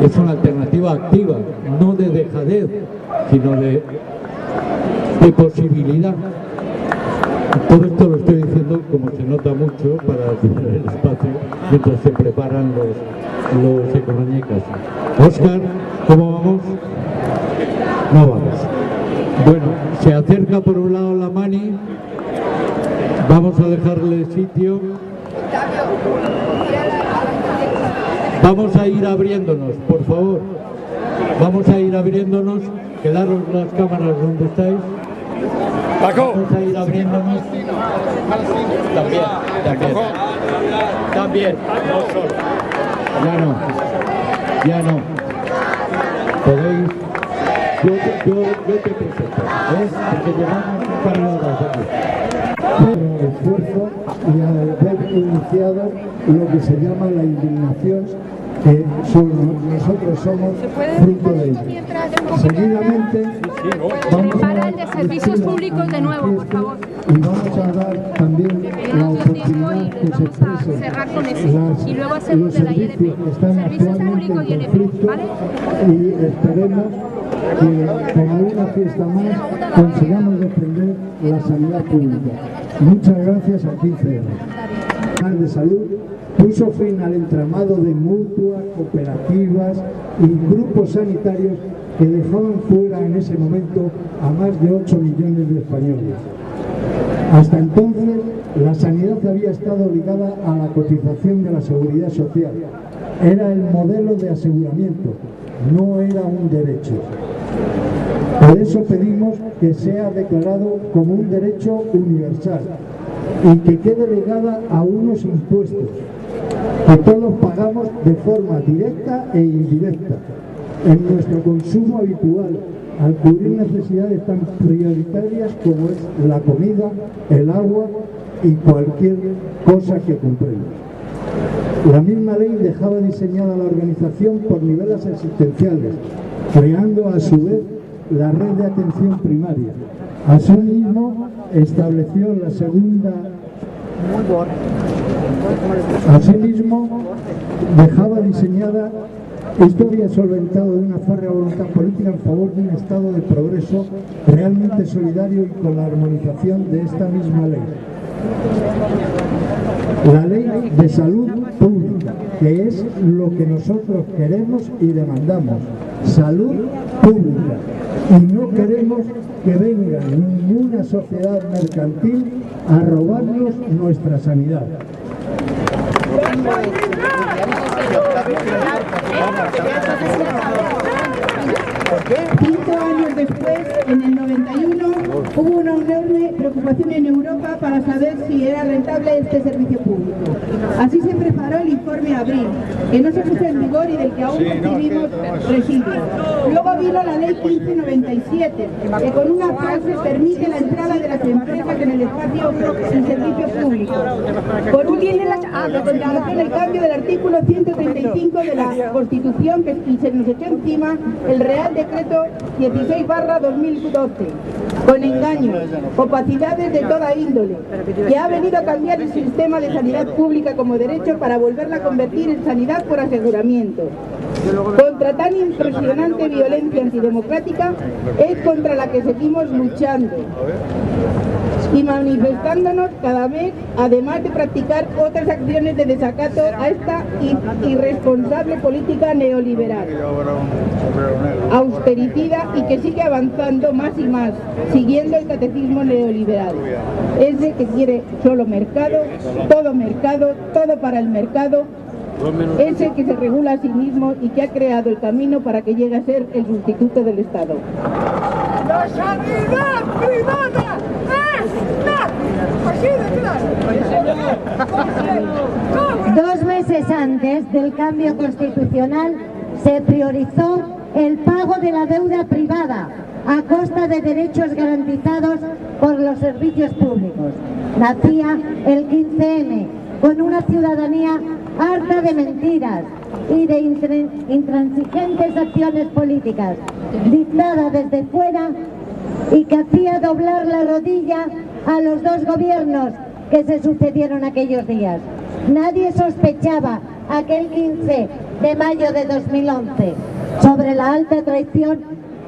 es una alternativa activa, no de dejadez, sino de posibilidad. Todo esto lo estoy diciendo como se nota mucho para tener el espacio mientras se preparan los economicas. Óscar, ¿cómo vamos? No vamos. Bueno, se acerca por un lado la Mani, vamos a dejarle sitio. Vamos a ir abriéndonos, por favor. Vamos a ir abriéndonos, quedaros las cámaras donde estáis. Vamos a ir abriéndonos. También. No solo. Ya no. Podéis. Yo te presento, porque llevamos un par de horas aquí. El esfuerzo y al haber iniciado lo que se llama la indignación, que nosotros somos fruto de ello. Seguidamente vamos a dar de servicios públicos de nuevo, por favor. Y vamos a dar también la oportunidad que se expresen los servicios que están actualmente en conflicto y esperemos que como una fiesta más consigamos defender la sanidad pública. Muchas gracias a 15 años. De salud puso fin al entramado de mutuas, cooperativas y grupos sanitarios que dejaban fuera en ese momento a más de 8 millones de españoles. Hasta entonces, la sanidad había estado ligada a la cotización de la seguridad social. Era el modelo de aseguramiento, no era un derecho. Por eso pedimos que sea declarado como un derecho universal y que quede ligada a unos impuestos que todos pagamos de forma directa e indirecta en nuestro consumo habitual al cubrir necesidades tan prioritarias como es la comida, el agua y cualquier cosa que compremos. La misma ley dejaba diseñada la organización por niveles existenciales, creando a su vez la red de atención primaria. Asimismo, estableció la segunda. Asimismo, dejaba diseñada. Esto había solventado de una férrea voluntad política en favor de un estado de progreso realmente solidario y con la armonización de esta misma ley. La ley de salud pública, que es lo que nosotros queremos y demandamos. Salud pública. Y no queremos que venga ninguna sociedad mercantil a robarnos nuestra sanidad. 5 años después, en el 91, hubo una enorme preocupación en Europa para saber si era rentable este servicio público. Así se preparó el informe Abril, que no se puso en vigor y del que aún percibimos residuos. Luego vino la ley 1597, que con una frase permite la entrada de las empresas en el espacio sin servicios públicos. Por último, a continuación el cambio del artículo 135 de la Constitución, y se nos echó encima el Real Decreto 16/2012, con engaños, opacidades de toda índole, que ha venido a cambiar el sistema de sanidad pública como derecho para volverla a convertir en sanidad por aseguramiento. Contra tan impresionante violencia antidemocrática es contra la que seguimos luchando y manifestándonos cada mes, además de practicar otras acciones de desacato a esta irresponsable política neoliberal, austericida y que sigue avanzando más y más, siguiendo el catecismo neoliberal. Ese que quiere solo mercado, todo para el mercado, ese que se regula a sí mismo y que ha creado el camino para que llegue a ser el sustituto del Estado. ¡La sanidad privada es nada! ¡Así de claro! 2 meses antes del cambio constitucional se priorizó el pago de la deuda privada a costa de derechos garantizados por los servicios públicos. Nacía el 15M con una ciudadanía harta de mentiras, y de intransigentes acciones políticas, dictada desde fuera y que hacía doblar la rodilla a los dos gobiernos que se sucedieron aquellos días. Nadie sospechaba aquel 15 de mayo de 2011 sobre la alta traición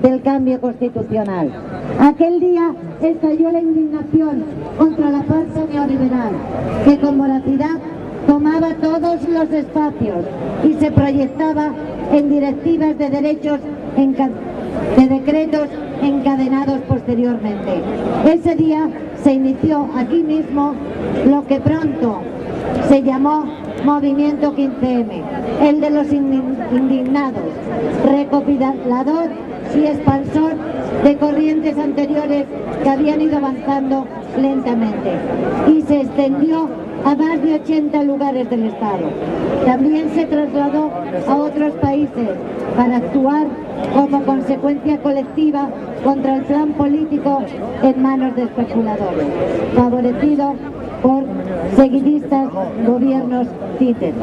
del cambio constitucional. Aquel día estalló la indignación contra la farsa neoliberal, que con voracidad tomaba todos los espacios y se proyectaba en directivas de derechos de decretos encadenados posteriormente. Ese día se inició aquí mismo lo que pronto se llamó Movimiento 15M, el de los indignados, recopilador y expansor de corrientes anteriores que habían ido avanzando lentamente, y se extendió a más de 80 lugares del Estado. También se trasladó a otros países para actuar como consecuencia colectiva contra el plan político en manos de especuladores, favorecido por seguidistas gobiernos títeres.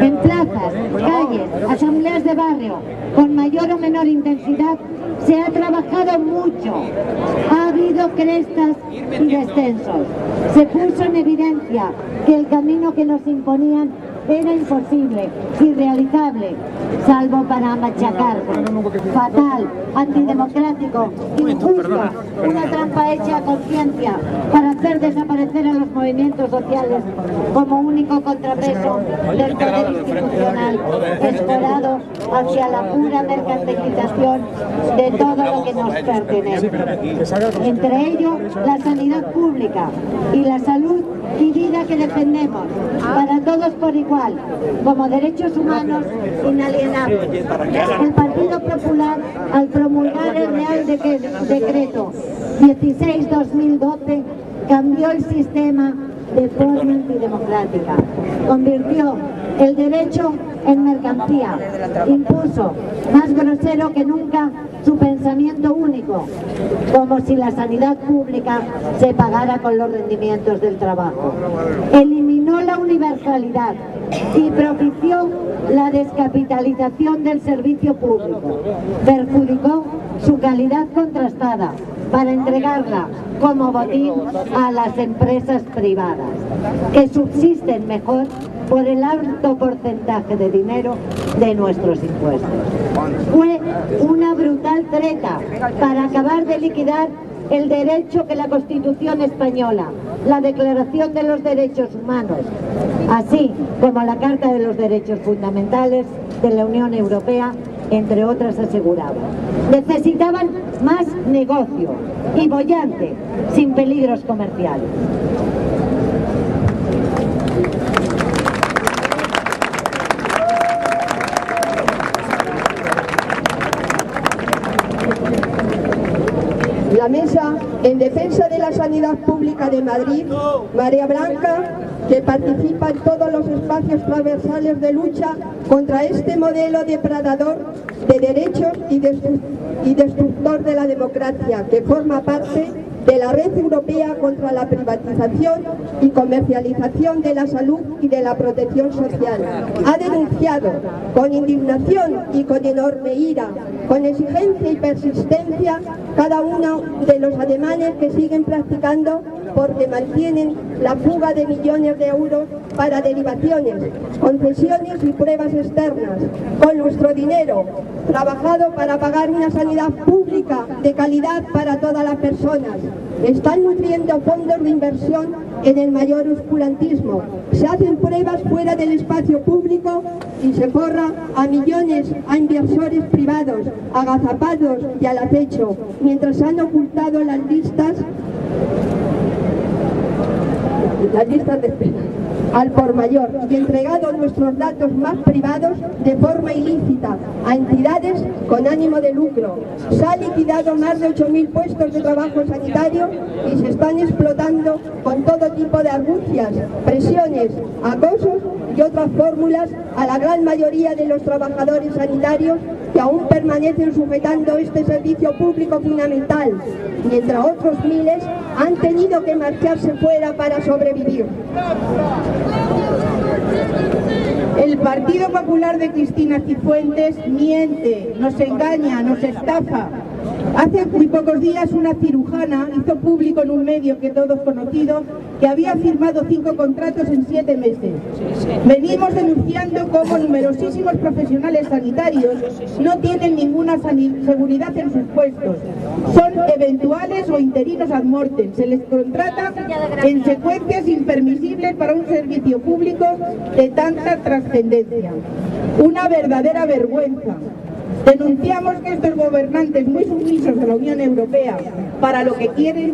En plazas, calles, asambleas de barrio, con mayor o menor intensidad, se ha trabajado mucho. Ha habido crestas y descensos. Se puso en evidencia que el camino que nos imponían era imposible, irrealizable, salvo para machacarlo. Fatal, antidemocrático, injusto, una trampa hecha a conciencia para hacer desaparecer a los movimientos sociales como único contrapeso del poder institucional escorado hacia la pura mercantilización de todo lo que nos pertenece. Entre ellos, la sanidad pública y la salud y vida que defendemos para todos por igual, como derechos humanos inalienables. El Partido Popular, al promulgar el Real Decreto 16/2012, cambió el sistema de forma antidemocrática, convirtió el derecho en mercancía, impuso, más grosero que nunca, su pensamiento único, como si la sanidad pública se pagara con los rendimientos del trabajo. Eliminó la universalidad y propició la descapitalización del servicio público. Perjudicó su calidad contrastada para entregarla como botín a las empresas privadas, que subsisten mejor por el alto porcentaje de dinero de nuestros impuestos. Fue una brutal treta para acabar de liquidar el derecho que la Constitución española, la Declaración de los Derechos Humanos, así como la Carta de los Derechos Fundamentales de la Unión Europea, entre otras, aseguraba. Necesitaban más negocio y boyante, sin peligros comerciales. La Mesa en Defensa de la Sanidad Pública de Madrid, Marea Blanca, que participa en todos los espacios transversales de lucha contra este modelo depredador de derechos y destructor de la democracia, que forma parte de la Red Europea contra la Privatización y Comercialización de la Salud y de la Protección Social. Ha denunciado con indignación y con enorme ira, con exigencia y persistencia, cada uno de los ademanes que siguen practicando porque mantienen la fuga de millones de euros para derivaciones, concesiones y pruebas externas, con nuestro dinero, trabajado para pagar una sanidad pública de calidad para todas las personas. Están nutriendo fondos de inversión en el mayor oscurantismo. Se hacen pruebas fuera del espacio público y se forra a millones a inversores privados, agazapados y al acecho, mientras han ocultado las listas de espera al por mayor y entregado nuestros datos más privados de forma ilícita a entidades con ánimo de lucro. Se ha liquidado más de 8.000 puestos de trabajo sanitario y se están explotando con todo tipo de argucias, presiones, acosos y otras fórmulas a la gran mayoría de los trabajadores sanitarios que aún permanecen sujetando este servicio público fundamental, mientras otros miles han tenido que marcharse fuera para sobrevivir. El Partido Popular de Cristina Cifuentes miente, nos engaña, nos estafa. Hace muy pocos días una cirujana hizo público en un medio que todos conocidos que había firmado 5 contratos en 7 meses. Venimos denunciando cómo numerosísimos profesionales sanitarios no tienen ninguna seguridad en sus puestos. Son eventuales o interinos ad mortem. Se les contrata en secuencias impermisibles para un servicio público de tanta trascendencia. Una verdadera vergüenza. Denunciamos que estos gobernantes muy sumisos a la Unión Europea para lo que quieren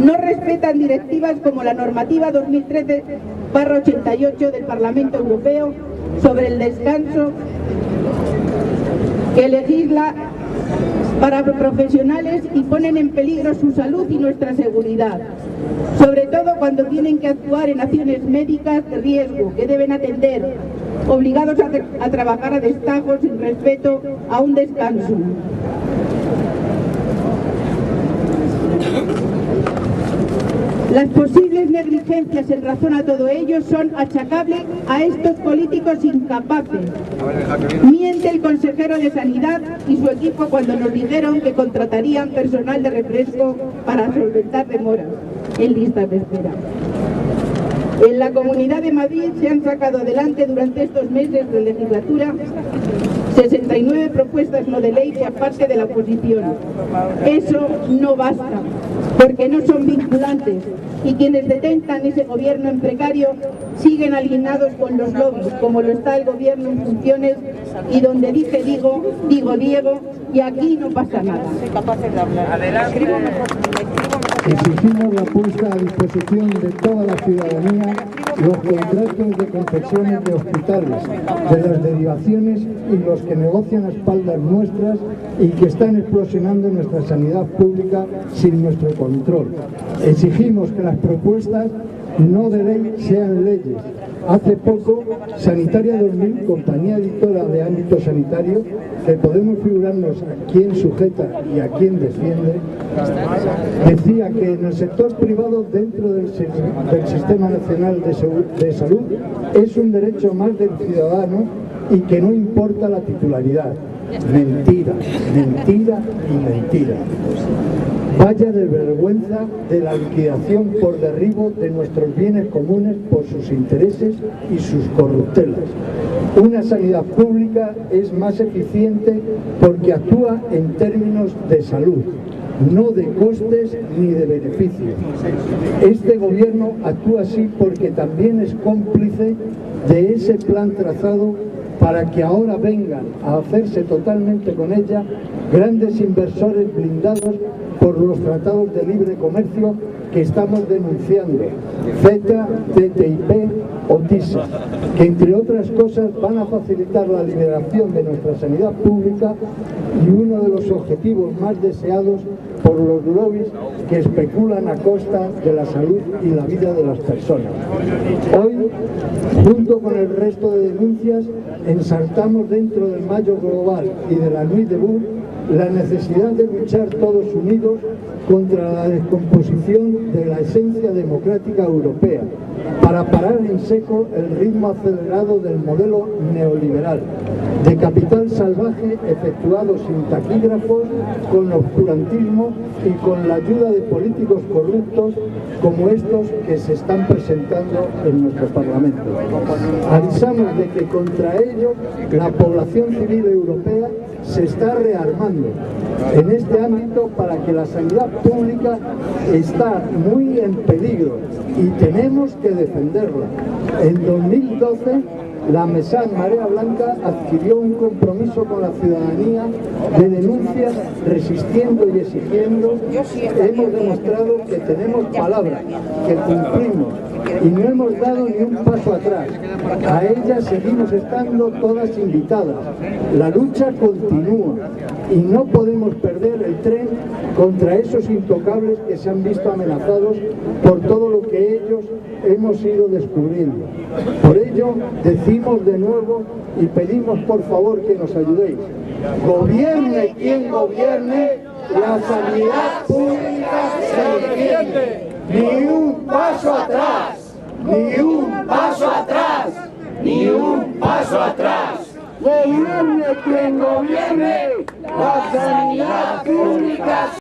no respetan directivas como la normativa 2013/88 del Parlamento Europeo sobre el descanso, que legisla para profesionales y ponen en peligro su salud y nuestra seguridad, sobre todo cuando tienen que actuar en acciones médicas de riesgo que deben atender, obligados a trabajar a destajo sin respeto a un descanso. Las posibles negligencias en razón a todo ello son achacables a estos políticos incapaces. Miente el consejero de Sanidad y su equipo cuando nos dijeron que contratarían personal de refresco para solventar demoras en listas de espera. En la Comunidad de Madrid se han sacado adelante durante estos meses de legislatura 69 propuestas no de ley que aparte de la oposición. Eso no basta, porque no son vinculantes y quienes detentan ese gobierno en precario siguen alineados con los lobbies, como lo está el gobierno en funciones y donde dije digo, digo Diego, y aquí no pasa nada. Exigimos la puesta a disposición de toda la ciudadanía los contratos de concesiones de hospitales, de las derivaciones y los que negocian a espaldas nuestras y que están explosionando nuestra sanidad pública sin nuestro control. Exigimos que las propuestas no de ley sean leyes. Hace poco, Sanitaria 2000, compañía editora de ámbito sanitario, que podemos figurarnos a quién sujeta y a quién defiende, decía que en el sector privado dentro del Sistema Nacional de Salud es un derecho más del ciudadano y que no importa la titularidad. Mentira, mentira y mentira. Vaya de vergüenza de la liquidación por derribo de nuestros bienes comunes por sus intereses y sus corruptelas. Una sanidad pública es más eficiente porque actúa en términos de salud, no de costes ni de beneficios. Este gobierno actúa así porque también es cómplice de ese plan trazado para que ahora vengan a hacerse totalmente con ella grandes inversores blindados por los tratados de libre comercio que estamos denunciando, CETA, TTIP o TISA, que entre otras cosas van a facilitar la liberación de nuestra sanidad pública y uno de los objetivos más deseados por los lobbies que especulan a costa de la salud y la vida de las personas. Hoy, junto con el resto de denuncias, ensartamos dentro del Mayo Global y de la Nuit debout la necesidad de luchar todos unidos contra la descomposición de la esencia democrática europea, para parar en seco el ritmo acelerado del modelo neoliberal, de capital salvaje efectuado sin taquígrafos, con obscurantismo y con la ayuda de políticos corruptos como estos que se están presentando en nuestro Parlamento. Avisamos de que contra ello la población civil europea se está rearmando en este ámbito para que la sanidad pública está muy en peligro y tenemos que defenderla. En 2012 la Mesa Marea Blanca adquirió un compromiso con la ciudadanía de denuncias, resistiendo y exigiendo. Hemos demostrado que tenemos palabra, que cumplimos y no hemos dado ni un paso atrás. A ella seguimos estando todas invitadas. La lucha continúa y no podemos perder el tren contra esos intocables que se han visto amenazados por todo lo que ellos hemos ido descubriendo. Por ello, decimos de nuevo y pedimos por favor que nos ayudéis. Gobierne quien gobierne, la sanidad pública se defiende. Ni un paso atrás, ni un paso atrás, ni un paso paso atrás. Gobierne quien gobierne, la sanidad pública